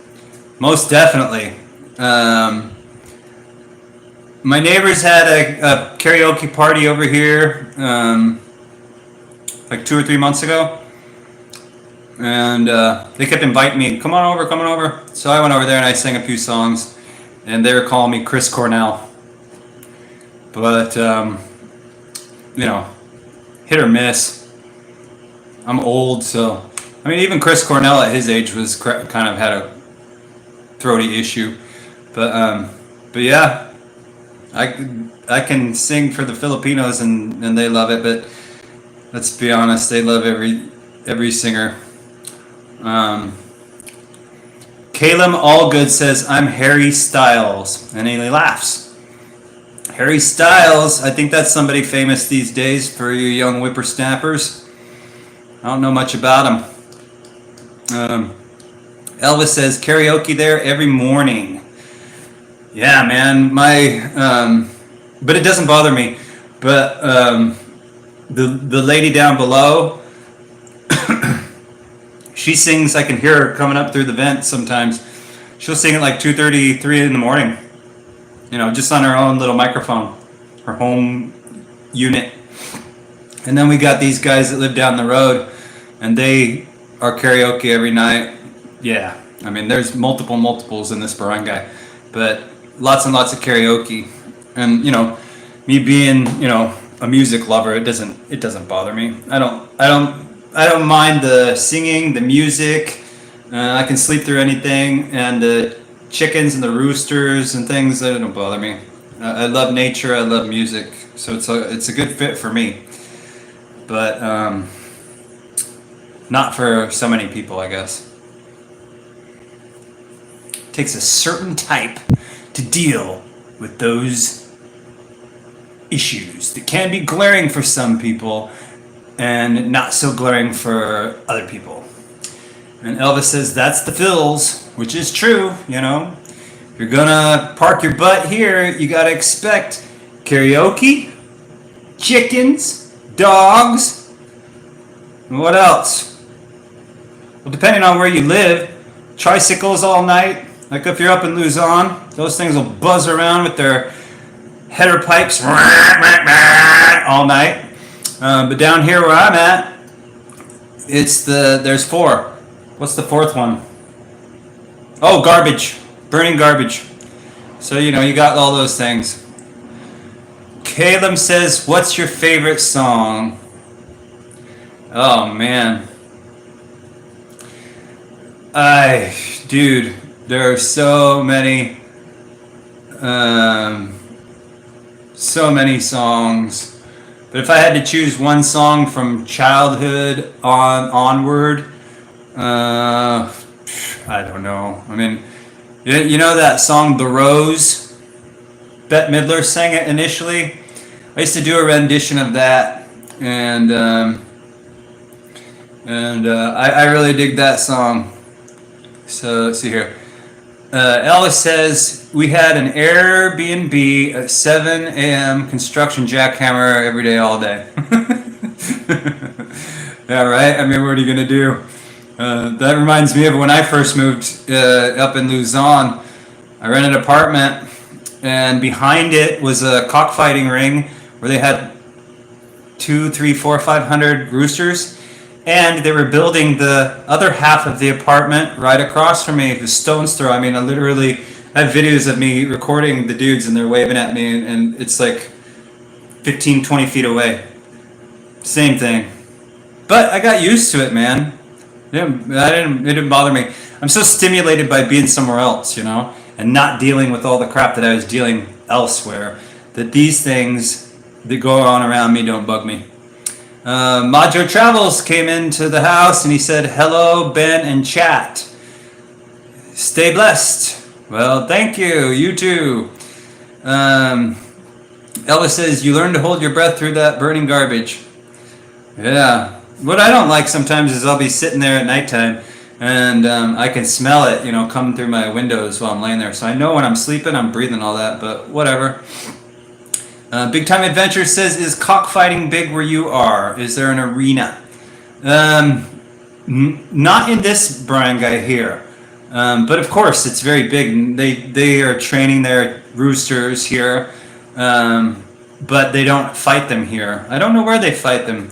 most definitely. My neighbors had a karaoke party over here like 2 or 3 months ago. And they kept inviting me, come on over. So I went over there and I sang a few songs. And they were calling me Chris Cornell. But, hit or miss. I'm old, so... I mean, even Chris Cornell at his age was kind of had a throaty issue. But yeah, I can sing for the Filipinos and they love it. But let's be honest, they love every singer. Calum Allgood says, I'm Harry Styles. And he laughs. Harry Styles, I think that's somebody famous these days for you young whippersnappers. I don't know much about him. Elvis says, karaoke there every morning. Yeah, man, but it doesn't bother me. But the lady down below, she sings, I can hear her coming up through the vent sometimes. She'll sing at like 2:30, 3 in the morning. Just on her own little microphone, her home unit. And then we got these guys that live down the road, and they are karaoke every night. Yeah, I mean, there's multiples in this barangay, but lots and lots of karaoke. And me being a music lover, it doesn't bother me. I don't mind the singing, the music. I can sleep through anything, and the chickens and the roosters and things, that don't bother me. I love nature, I love music, so it's a good fit for me. But not for so many people, I guess. It takes a certain type to deal with those issues that can be glaring for some people and not so glaring for other people. And Elvis says, that's the Phils, which is true, If you're gonna park your butt here, you gotta expect karaoke, chickens, dogs, and what else? Well, depending on where you live, tricycles all night. Like if you're up in Luzon, those things will buzz around with their header pipes all night. But down here where I'm at, there's 4. What's the 4th one? Oh, garbage. Burning garbage. So, you got all those things. Caleb says, what's your favorite song? Oh, man. Dude, there are so many songs. But if I had to choose one song from childhood onward, I don't know. I mean, you know that song "The Rose"? Bette Midler sang it initially. I used to do a rendition of that, and I really dig that song. So let's see here. Ellis says, we had an Airbnb at 7 a.m. construction jackhammer every day, all day. Yeah, right? I mean, what are you going to do? That reminds me of when I first moved up in Luzon. I rented an apartment, and behind it was a cockfighting ring where they had 200, 300, 400, 500 roosters. And they were building the other half of the apartment right across from me, the stone's throw. I mean, I literally have videos of me recording the dudes and they're waving at me, and it's like 15, 20 feet away. Same thing. But I got used to it, man. It didn't bother me. I'm so stimulated by being somewhere else, and not dealing with all the crap that I was dealing elsewhere, that these things that go on around me don't bug me. Majo Travels came into the house and he said, hello, Ben and chat. Stay blessed. Well, thank you. You too. Elvis says, you learn to hold your breath through that burning garbage. Yeah. What I don't like sometimes is I'll be sitting there at nighttime and I can smell it, coming through my windows while I'm laying there. So I know when I'm sleeping, I'm breathing all that, but whatever. Big Time Adventure says, is cockfighting big where you are? Is there an arena? Not in this barangay here. But of course, it's very big. They are training their roosters here, but they don't fight them here. I don't know where they fight them.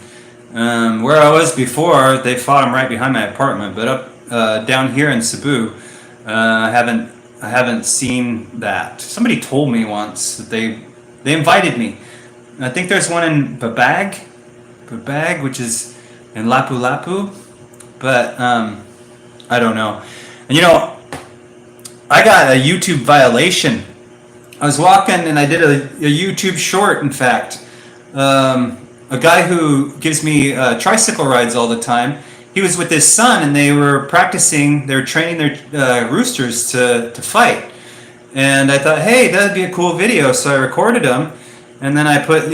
Where I was before, they fought them right behind my apartment. But up down here in Cebu, I haven't seen that. Somebody told me once that they invited me. I think there's one in Babag, which is in Lapu-Lapu, but I don't know. And I got a YouTube violation. I was walking and I did a YouTube short, in fact. A guy who gives me tricycle rides all the time, he was with his son and they were practicing, they were training their roosters to fight. And I thought, hey, that'd be a cool video. So I recorded them, and then I put,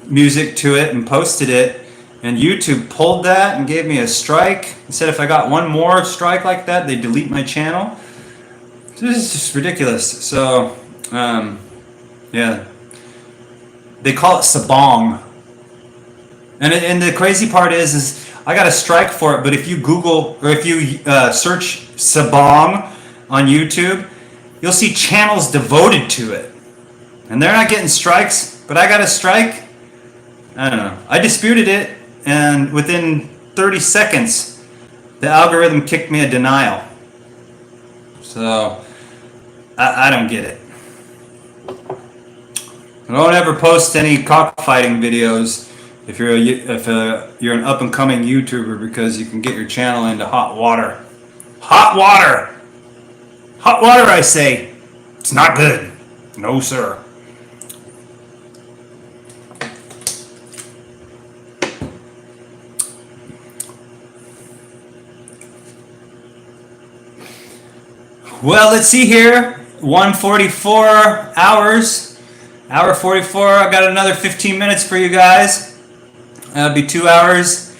music to it and posted it. And YouTube pulled that and gave me a strike. It said if I got one more strike like that, they'd delete my channel. This is just ridiculous. So, yeah. They call it sabong. And the crazy part is I got a strike for it, but if you Google, or if you search sabong on YouTube, you'll see channels devoted to it. And they're not getting strikes, but I got a strike. I don't know. I disputed it, and within 30 seconds, the algorithm kicked me a denial. So, I don't get it. Don't ever post any cockfighting videos if you're you're an up-and-coming YouTuber, because you can get your channel into hot water. Hot water! Hot water, I say. It's not good. No, sir. Well, let's see here. 1:44 hours. Hour 44. I've got another 15 minutes for you guys. That'll be 2 hours.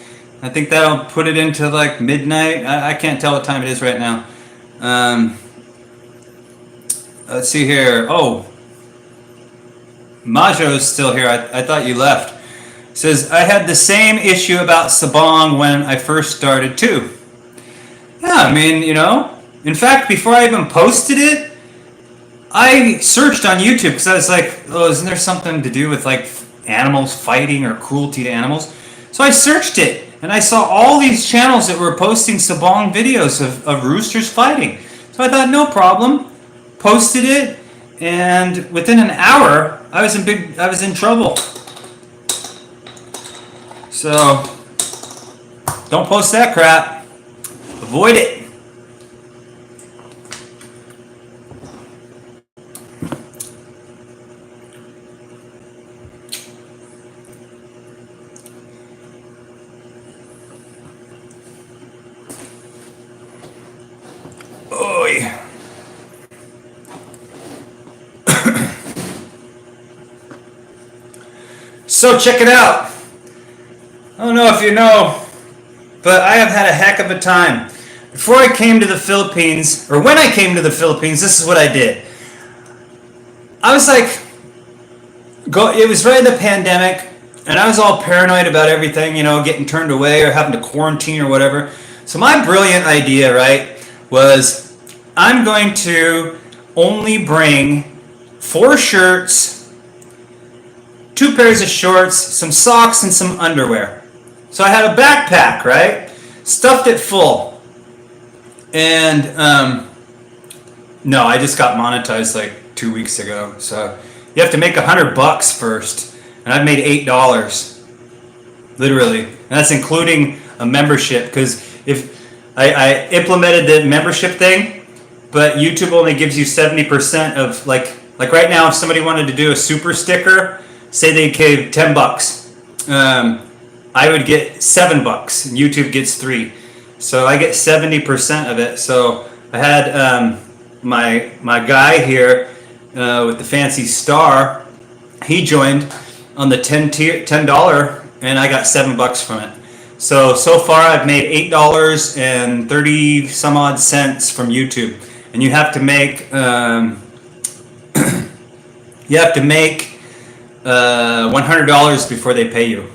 I think that'll put it into like midnight. I can't tell what time it is right now. Let's see here. Oh, Majo's still here. I thought you left. Says, I had the same issue about Sabong when I first started too. Yeah, I mean, in fact, before I even posted it, I searched on YouTube because I was like, oh, isn't there something to do with like animals fighting or cruelty to animals? So I searched it and I saw all these channels that were posting Sabong videos of roosters fighting. So I thought, no problem. Posted it, and within an hour, I was in trouble. So don't post that crap. Avoid it. Oy. So check it out. I don't know if you know, but I have had a heck of a time. Before I came to the Philippines, or when I came to the Philippines, this is what I did. I was like, it was right in the pandemic, and I was all paranoid about everything, getting turned away or having to quarantine or whatever. So my brilliant idea, right, was I'm going to only bring 4 shirts, 2 pairs of shorts, some socks, and some underwear. So I had a backpack, right? Stuffed it full. And, no, I just got monetized like 2 weeks ago. So you have to make $100 first. And I've made $8. Literally. And that's including a membership. Because if I implemented the membership thing, but YouTube only gives you 70% of, like right now, if somebody wanted to do a super sticker, say they gave $10. I would get $7, and YouTube gets $3. So I get 70% of it. So I had my guy here with the fancy star. He joined on the $10, and I got $7 from it. So far I've made $8 and 30 some odd cents from YouTube, and you have to make $100 before they pay you.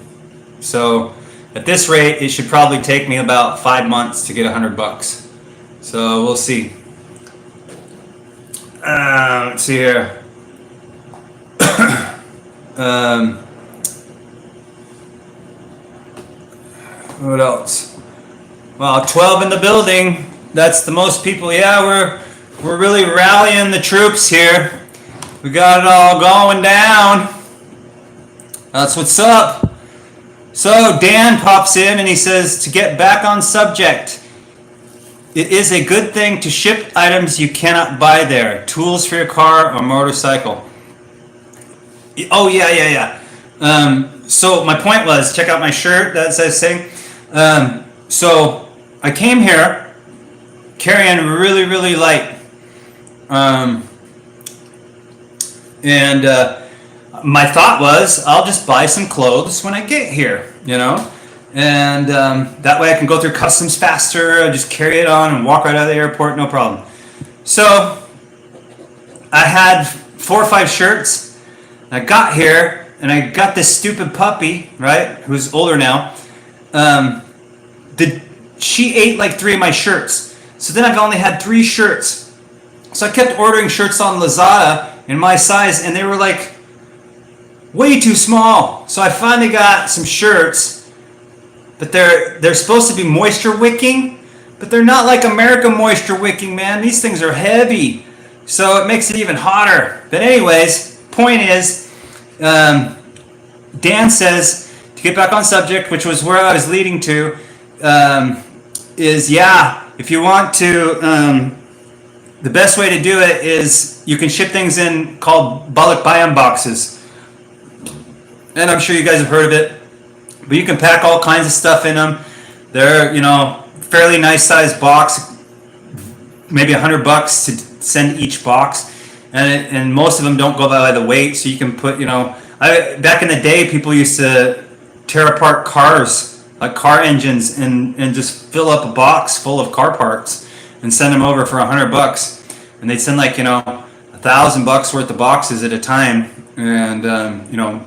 So at this rate, it should probably take me about 5 months to get $100. So we'll see. Let's see here. What else? Well, 12 in the building. That's the most people. Yeah, we're really rallying the troops here. We got it all going down. That's what's up. So Dan pops in and he says, to get back on subject, it is a good thing to ship items you cannot buy there. Tools for your car or motorcycle. Oh, yeah. So my point was, check out my shirt that says saying. So I came here carrying really, really light. My thought was, I'll just buy some clothes when I get here, and that way I can go through customs faster. I just carry it on and walk right out of the airport, no problem. So I had 4 or 5 shirts. I got here and I got this stupid puppy, right, who's older now. She ate like 3 of my shirts. So then I've only had 3 shirts. So I kept ordering shirts on Lazada in my size, and they were like way too small. So I finally got some shirts, but they're supposed to be moisture wicking, but they're not like American moisture wicking, man. These things are heavy, so it makes it even hotter. But anyways, point is, Dan says, to get back on subject, which was where I was leading to, if you want to, the best way to do it is you can ship things in called balikbayan boxes. And I'm sure you guys have heard of it. But you can pack all kinds of stuff in them. They're, fairly nice sized box, maybe $100 to send each box. And most of them don't go by the weight, so you can put, back in the day, people used to tear apart cars, like car engines, and just fill up a box full of car parts and send them over for $100. And they'd send like, 1,000 $1,000 worth of boxes at a time, and you know,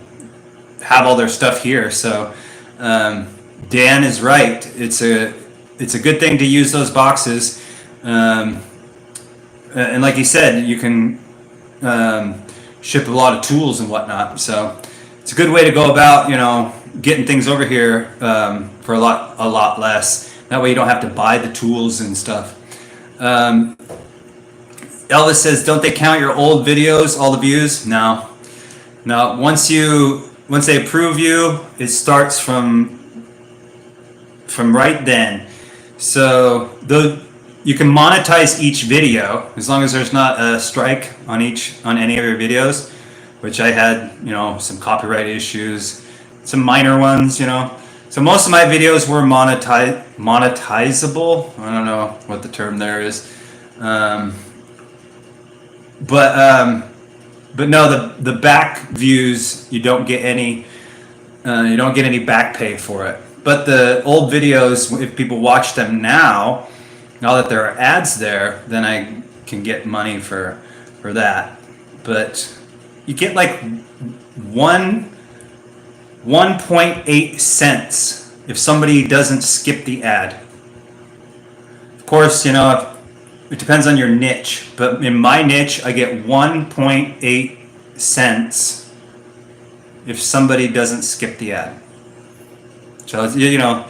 have all their stuff here. So Dan is right. It's a good thing to use those boxes, and like he said, you can ship a lot of tools and whatnot. So it's a good way to go about, you know, getting things over here for a lot less. That way you don't have to buy the tools and stuff. Elvis says, don't they count your old videos, all the views? No. Once they approve you, it starts from right then. So you can monetize each video as long as there's not a strike on any of your videos, which I had, you know, some copyright issues, some minor ones, you know. So most of my videos were monetizable. I don't know what the term there is. But no, the back views, you don't get any back pay for it. But the old videos, if people watch them now that there are ads there, then I can get money for that. But you get like 1.8 cents if somebody doesn't skip the ad. Of course, you know, it depends on your niche, but in my niche, I get 1.8 cents if somebody doesn't skip the ad. So, you know,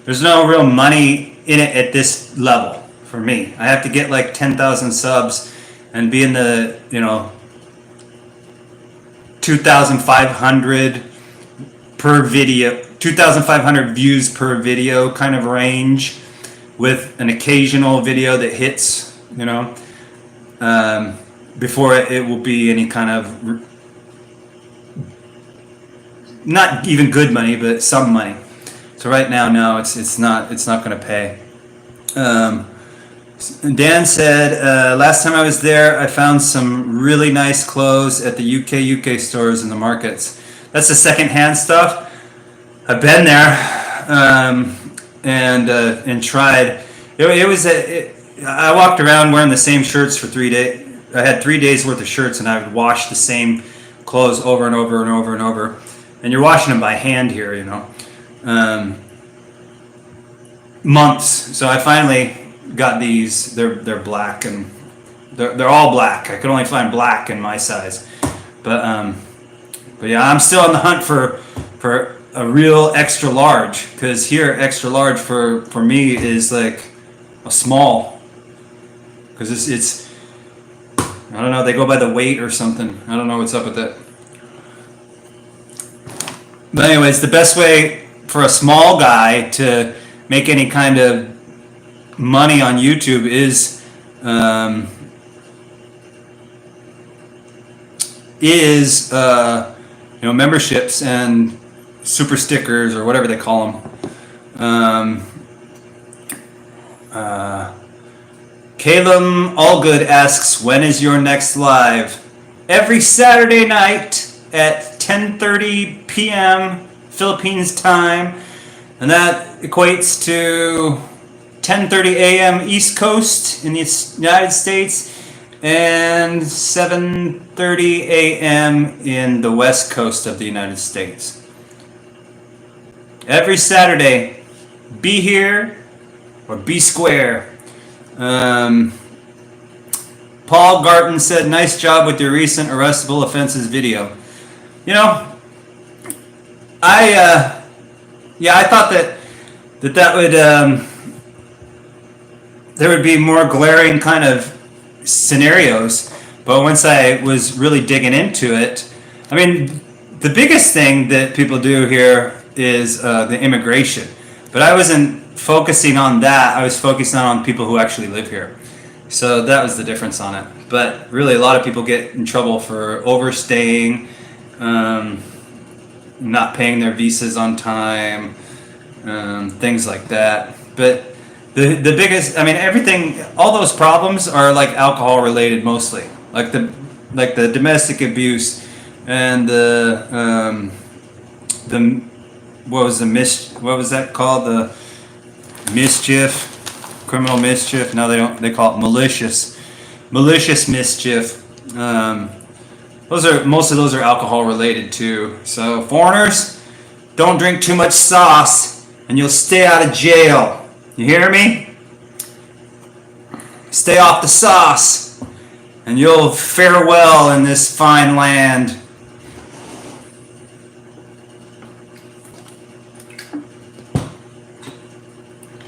there's no real money in it at this level for me. I have to get like 10,000 subs and be in the, you know, 2,500 per video, 2,500 views per video kind of range, with an occasional video that hits, you know, before it will be any kind of, not even good money, but some money. So right now, no, it's not going to pay. Dan said, last time I was there, I found some really nice clothes at the UK stores in the markets. That's the secondhand stuff. I've been there and tried. I walked around wearing the same shirts for 3 days. I had 3 days worth of shirts, and I would wash the same clothes over and over and over and over. And you're washing them by hand here, you know. Months. So I finally got these. They're black, and they're all black. I could only find black in my size. But yeah, I'm still on the hunt for a real extra large, because here extra large for me is like a small, because it's I don't know, they go by the weight or something. I don't know what's up with that. But anyways, the best way for a small guy to make any kind of money on YouTube is you know, memberships and super stickers, or whatever they call them. Caleb Allgood asks, when is your next live? Every Saturday night at 10:30 p.m. Philippines time, and that equates to 10:30 a.m. East Coast in the United States and 7:30 a.m. in the West Coast of the United States. Every Saturday, be here or be square. Paul Garton said, nice job with your recent arrestable offenses video. You know, I thought that would there would be more glaring kind of scenarios, but once I was really digging into it, I mean, the biggest thing that people do here is the immigration, but I wasn't focusing on that. I was focusing on people who actually live here. So that was the difference on it. But really, a lot of people get in trouble for overstaying, not paying their visas on time, things like that. But the biggest, I mean, everything, all those problems are like alcohol related mostly, like the domestic abuse and the what was that called? The mischief, criminal mischief. No, they don't. They call it malicious mischief. Most of those are alcohol related too. So foreigners, don't drink too much sauce, and you'll stay out of jail. You hear me? Stay off the sauce, and you'll fare well in this fine land.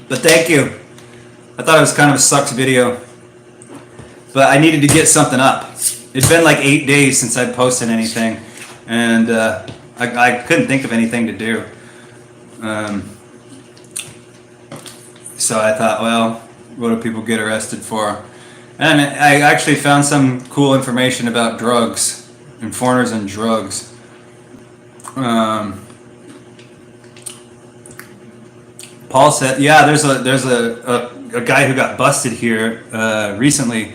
But thank you. I thought it was kind of a sucks video, but I needed to get something up. It's been like 8 days since I posted anything, and I couldn't think of anything to do. So I thought, well, what do people get arrested for? And I actually found some cool information about drugs and foreigners and drugs. Paul said, yeah, there's a guy who got busted here recently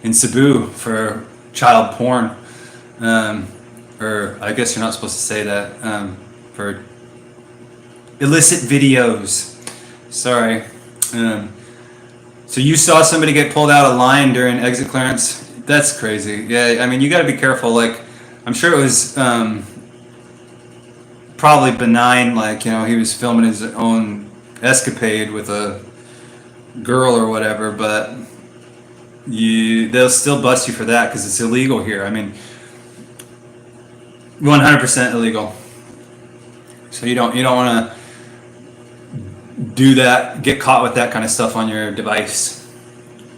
in Cebu for child porn, or I guess you're not supposed to say that, for illicit videos. Sorry. So you saw somebody get pulled out of line during exit clearance? That's crazy. Yeah, I mean, you got to be careful. Like, I'm sure it was probably benign. Like, you know, he was filming his own escapade with a girl or whatever, but they'll still bust you for that because it's illegal here. I mean, 100% illegal. So you don't want to do that, get caught with that kind of stuff on your device,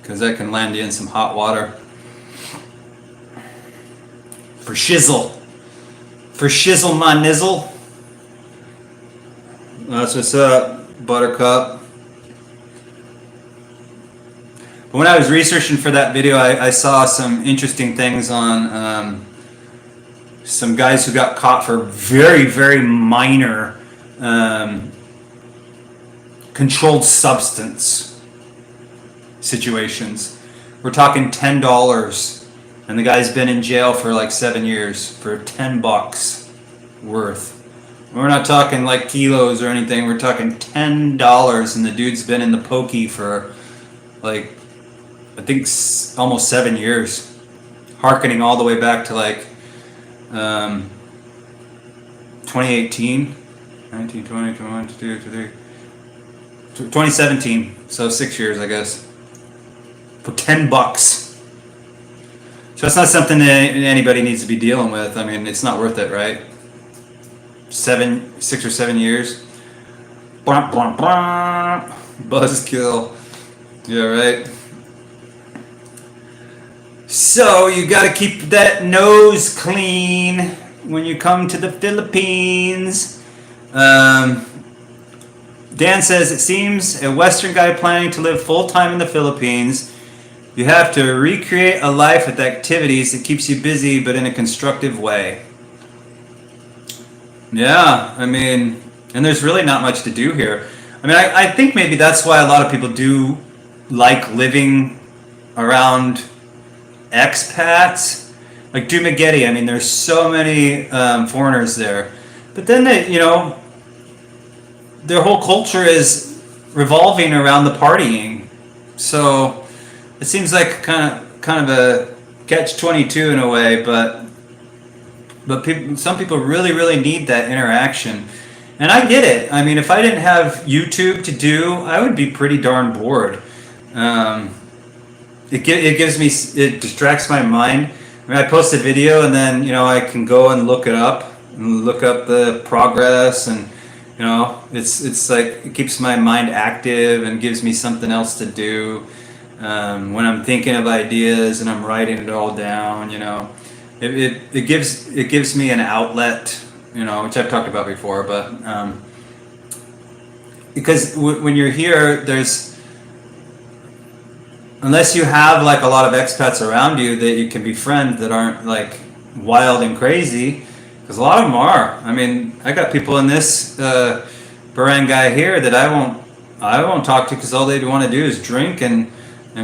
because that can land you in some hot water. For shizzle, my nizzle. That's what's up, Buttercup. But when I was researching for that video, I saw some interesting things on some guys who got caught for very, very minor controlled substance situations. We're talking $10, and the guy's been in jail for like 7 years for $10 worth. We're not talking like kilos or anything. We're talking $10, and the dude's been in the pokey for like, I think almost 7 years, harkening all the way back to like 2018, 19, 20, 21, 22, 23. 2017, so 6 years, I guess, for $10. So it's not something that anybody needs to be dealing with. I mean, it's not worth it, right? 6 or 7 years. Buzzkill. Yeah, right. So you got to keep that nose clean when you come to the Philippines. Dan says, it seems a Western guy planning to live full-time in the Philippines, you have to recreate a life with activities that keeps you busy but in a constructive way. Yeah, I mean, and there's really not much to do here. I mean, I think maybe that's why a lot of people do like living around expats. Like Dumaguete, I mean, there's so many foreigners there. But then they, you know, their whole culture is revolving around the partying, so it seems like kind of a catch-22 in a way. But some people really need that interaction, and I get it. I mean, if I didn't have YouTube to do, I would be pretty darn bored. It distracts my mind. I mean, I post a video and then, you know, I can go and look up the progress, and you know, it's like it keeps my mind active and gives me something else to do when I'm thinking of ideas and I'm writing it all down. You know, it gives me an outlet. You know, which I've talked about before, but because when you're here, unless you have like a lot of expats around you that you can befriend that aren't like wild and crazy. Because a lot of them are. I mean, I got people in this barangay here that I won't talk to because all they want to do is drink and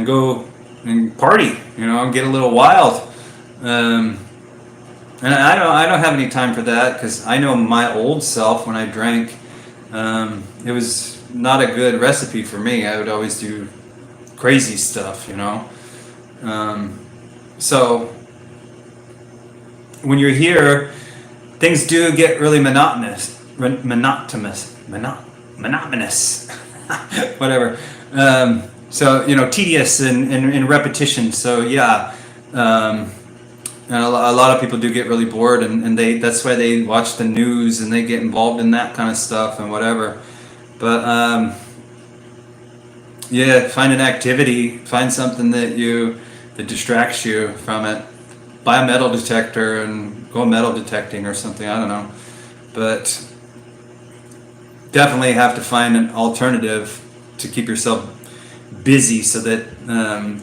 go and party, you know, and get a little wild. And I don't have any time for that because I know my old self when I drank. It was not a good recipe for me. I would always do crazy stuff, you know. So when you're here, things do get really monotonous, whatever. So tedious and repetition. So yeah, and a lot of people do get really bored, and that's why they watch the news and they get involved in that kind of stuff and whatever. But yeah, find an activity, find something that distracts you from it. Buy a metal detector and go metal detecting or something. I don't know, but definitely have to find an alternative to keep yourself busy so that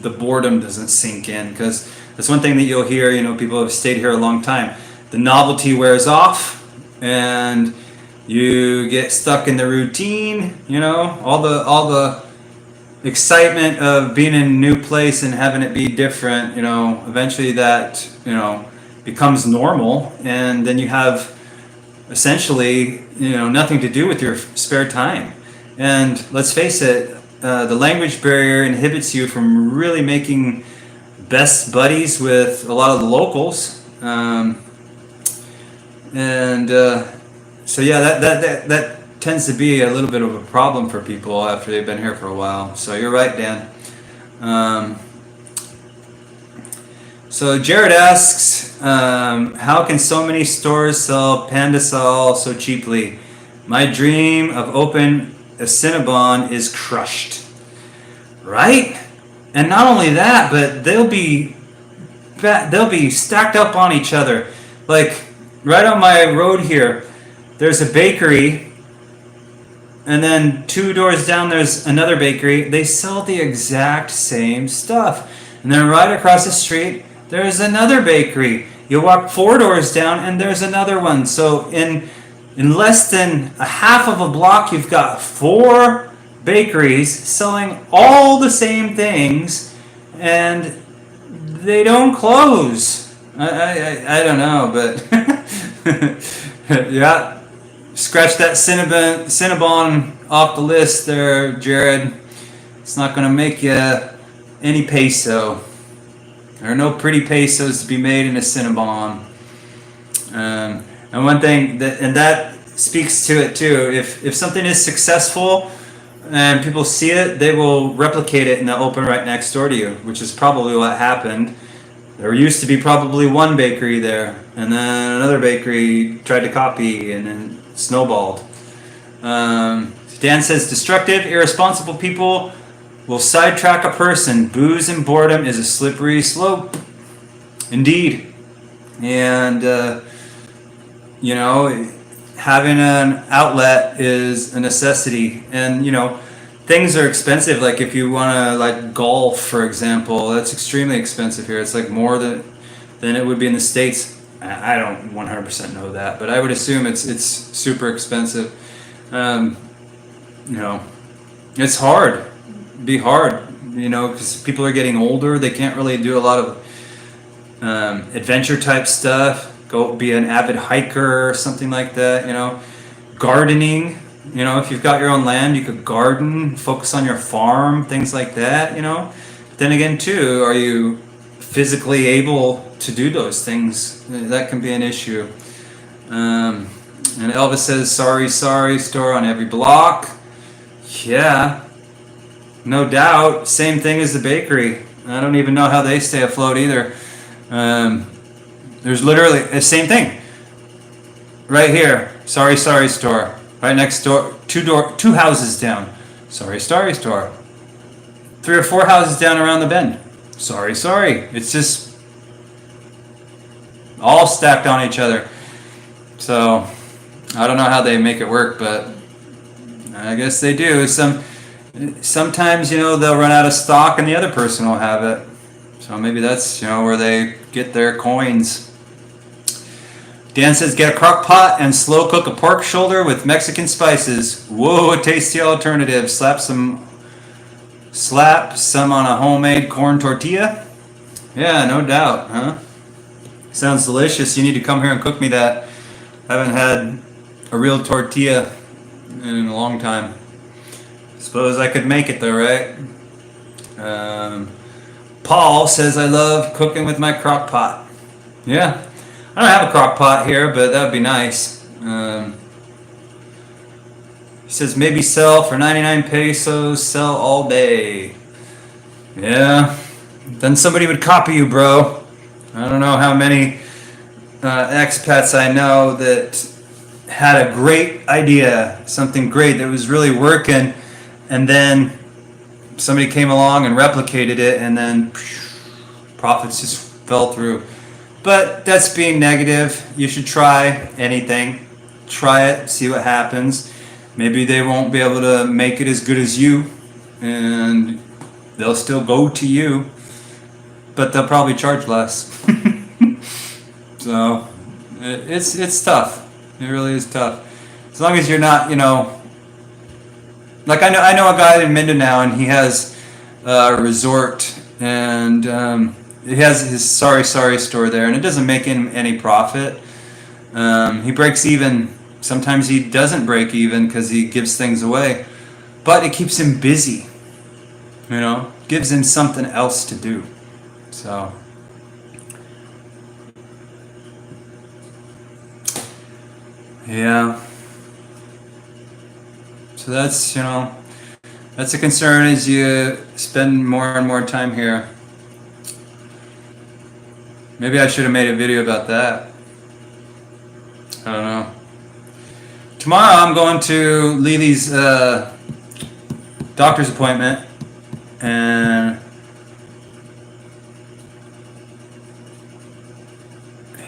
the boredom doesn't sink in. Because that's one thing that you'll hear. People have stayed here a long time. The novelty wears off, and you get stuck in the routine. All the excitement of being in a new place and having it be different. Eventually that becomes normal, and then you have essentially nothing to do with your spare time. And let's face it, the language barrier inhibits you from really making best buddies with a lot of the locals. So yeah, that tends to be a little bit of a problem for people after they've been here for a while. So you're right, Dan. So Jared asks, how can so many stores sell Pandasol so cheaply? My dream of open a Cinnabon is crushed. Right? And not only that, but they'll be stacked up on each other. Like right on my road here, there's a bakery, and then 2 doors down there's another bakery. They sell the exact same stuff. And then right across the street there's another bakery. You walk 4 doors down and there's another one. So in less than a half of a block, you've got 4 bakeries selling all the same things, and they don't close. I don't know, but yeah, scratch that Cinnabon off the list there, Jared. It's not going to make you any peso. There are no pretty pesos to be made in a Cinnabon. And one thing that speaks to it too. If something is successful and people see it, they will replicate it and they'll open right next door to you, which is probably what happened. There used to be probably one bakery there, and then another bakery tried to copy, and then snowballed. Dan says, destructive, irresponsible people will sidetrack a person. Booze and boredom is a slippery slope. Indeed. And, having an outlet is a necessity. And, things are expensive. Like if you want to like golf, for example, that's extremely expensive here. It's like more than it would be in the States. I don't 100% know that, but I would assume it's super expensive. It's hard. Be hard, because people are getting older. They can't really do a lot of adventure type stuff. Go be an avid hiker or something like that. Gardening. If you've got your own land, you could garden, focus on your farm, things like that. Then again, too, are you physically able to do those things? That can be an issue. And Elvis says, sorry, store on every block. Yeah. No doubt. Same thing as the bakery. I don't even know how they stay afloat either. There's literally the same thing. Right here. Sorry store. Right next door. 2 houses down. Sorry store. 3 or 4 houses down around the bend. Sorry. It's just all stacked on each other. So I don't know how they make it work, but I guess they do. Sometimes, they'll run out of stock and the other person will have it. So maybe that's, where they get their coins. Dan says, get a crock pot and slow cook a pork shoulder with Mexican spices. Whoa, a tasty alternative. Slap some on a homemade corn tortilla. Yeah, no doubt, huh? Sounds delicious. You need to come here and cook me that. I haven't had a real tortilla in a long time. Suppose I could make it though, right? Paul says, I love cooking with my crock pot. Yeah. I don't have a crock pot here, but that would be nice. He says maybe sell for 99 pesos, sell all day. Yeah, then somebody would copy you, bro. I don't know how many expats I know that had a great idea, something great that was really working, and then somebody came along and replicated it, and then profits just fell through. But that's being negative. You should try anything. Try it, see what happens. Maybe they won't be able to make it as good as you, and they'll still go to you, but they'll probably charge less. So it's tough. It really is tough. As long as you're not, like I know a guy in Mindanao, and he has a resort, and he has his sorry store there, and it doesn't make him any profit. He breaks even. Sometimes he doesn't break even because he gives things away, but it keeps him busy. Gives him something else to do. So. Yeah. So that's a concern as you spend more and more time here. Maybe I should have made a video about that. I don't know. Tomorrow I'm going to Lily's doctor's appointment, and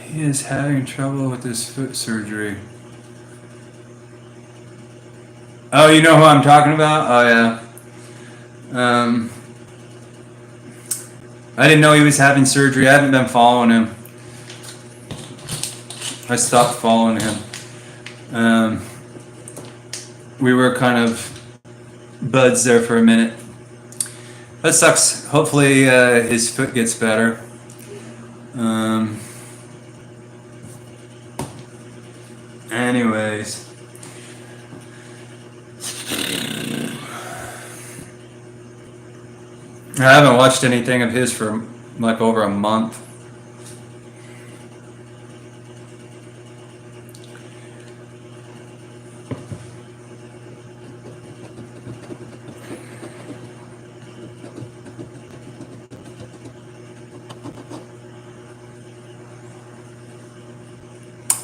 he is having trouble with his foot surgery. Oh, you know who I'm talking about? Oh, yeah. I didn't know he was having surgery. I haven't been following him. I stopped following him. We were kind of buds there for a minute. That sucks. Hopefully his foot gets better. Anyways. I haven't watched anything of his for like over a month.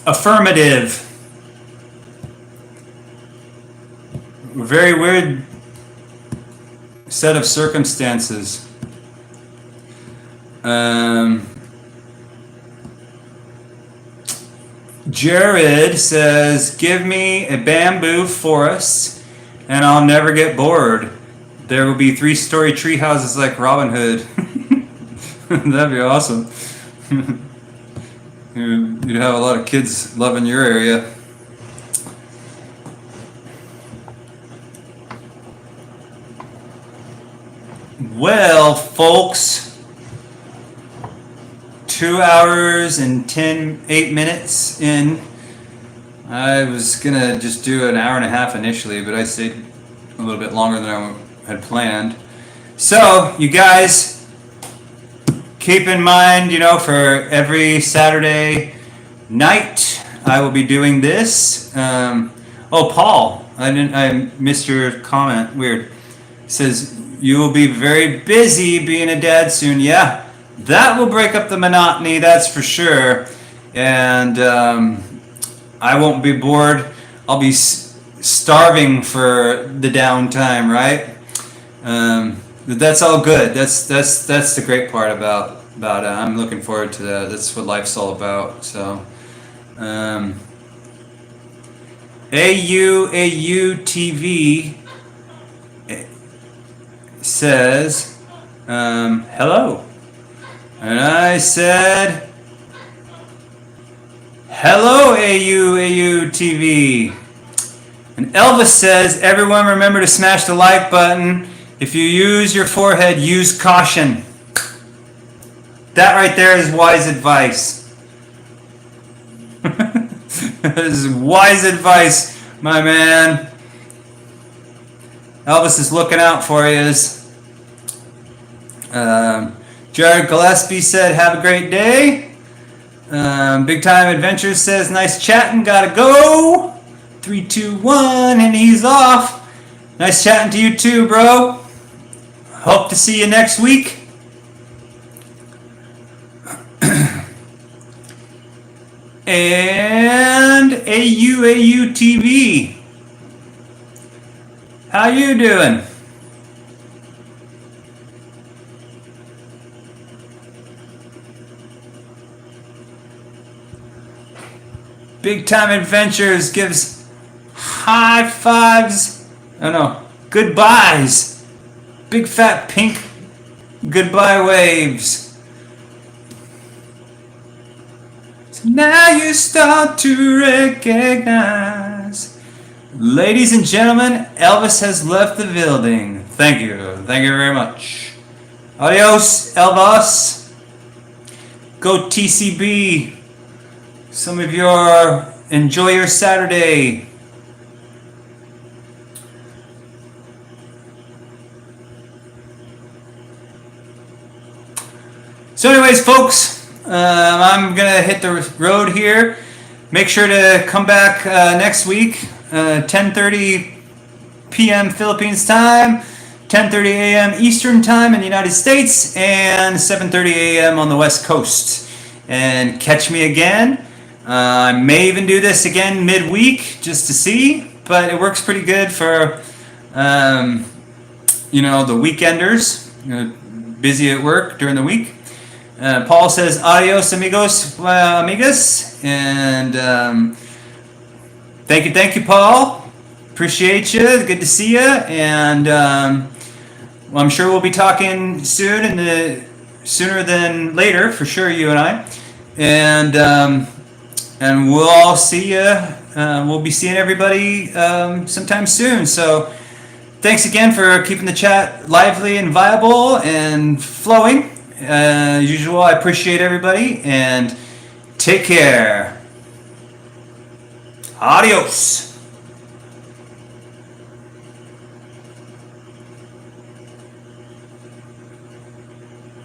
Affirmative. Very weird set of circumstances. Jared says, give me a bamboo forest and I'll never get bored. There will be 3-story tree houses like Robin Hood. That'd be awesome. You'd have a lot of kids loving your area. Well, folks, 2 hours and 8 minutes in. I was gonna just do an hour and a half initially, but I stayed a little bit longer than I had planned. So, you guys, keep in mind, for every Saturday night, I will be doing this. Oh, Paul, I missed your comment. Weird. It says, you will be very busy being a dad soon. Yeah, that will break up the monotony, that's for sure. And I won't be bored. I'll be starving for the downtime, right? But that's all good. That's the great part about it. I'm looking forward to that. That's what life's all about. So, AUTV says, hello. And I said, hello, AUTV. And Elvis says, everyone remember to smash the like button. If you use your forehead, use caution. That right there is wise advice. That is wise advice, my man. Elvis is looking out for you. Jared Gillespie said, have a great day. Big Time Adventures says, nice chatting, gotta go. 3, 2, 1, and he's off. Nice chatting to you too, bro. Hope to see you next week. And AU TV. How you doing? Big Time Adventures gives high fives. Oh no, goodbyes. Big fat pink goodbye waves. So now you start to recognize. Ladies and gentlemen, Elvis has left the building. Thank you. Thank you very much. Adios, Elvis. Go TCB. Some of your enjoy your Saturday. So anyways, folks, I'm going to hit the road here. Make sure to come back next week, 10:30 p.m. Philippines time, 10:30 a.m. Eastern time in the United States, and 7:30 a.m. on the West Coast. And catch me again. I may even do this again midweek just to see, but it works pretty good for, the weekenders, busy at work during the week. Paul says, adios, amigos, amigas. And thank you, Paul. Appreciate you. Good to see you. And I'm sure we'll be talking soon, sooner than later, for sure, you and I. And we'll all see you. We'll be seeing everybody sometime soon. So thanks again for keeping the chat lively and viable and flowing. As usual, I appreciate everybody, and take care. Adios.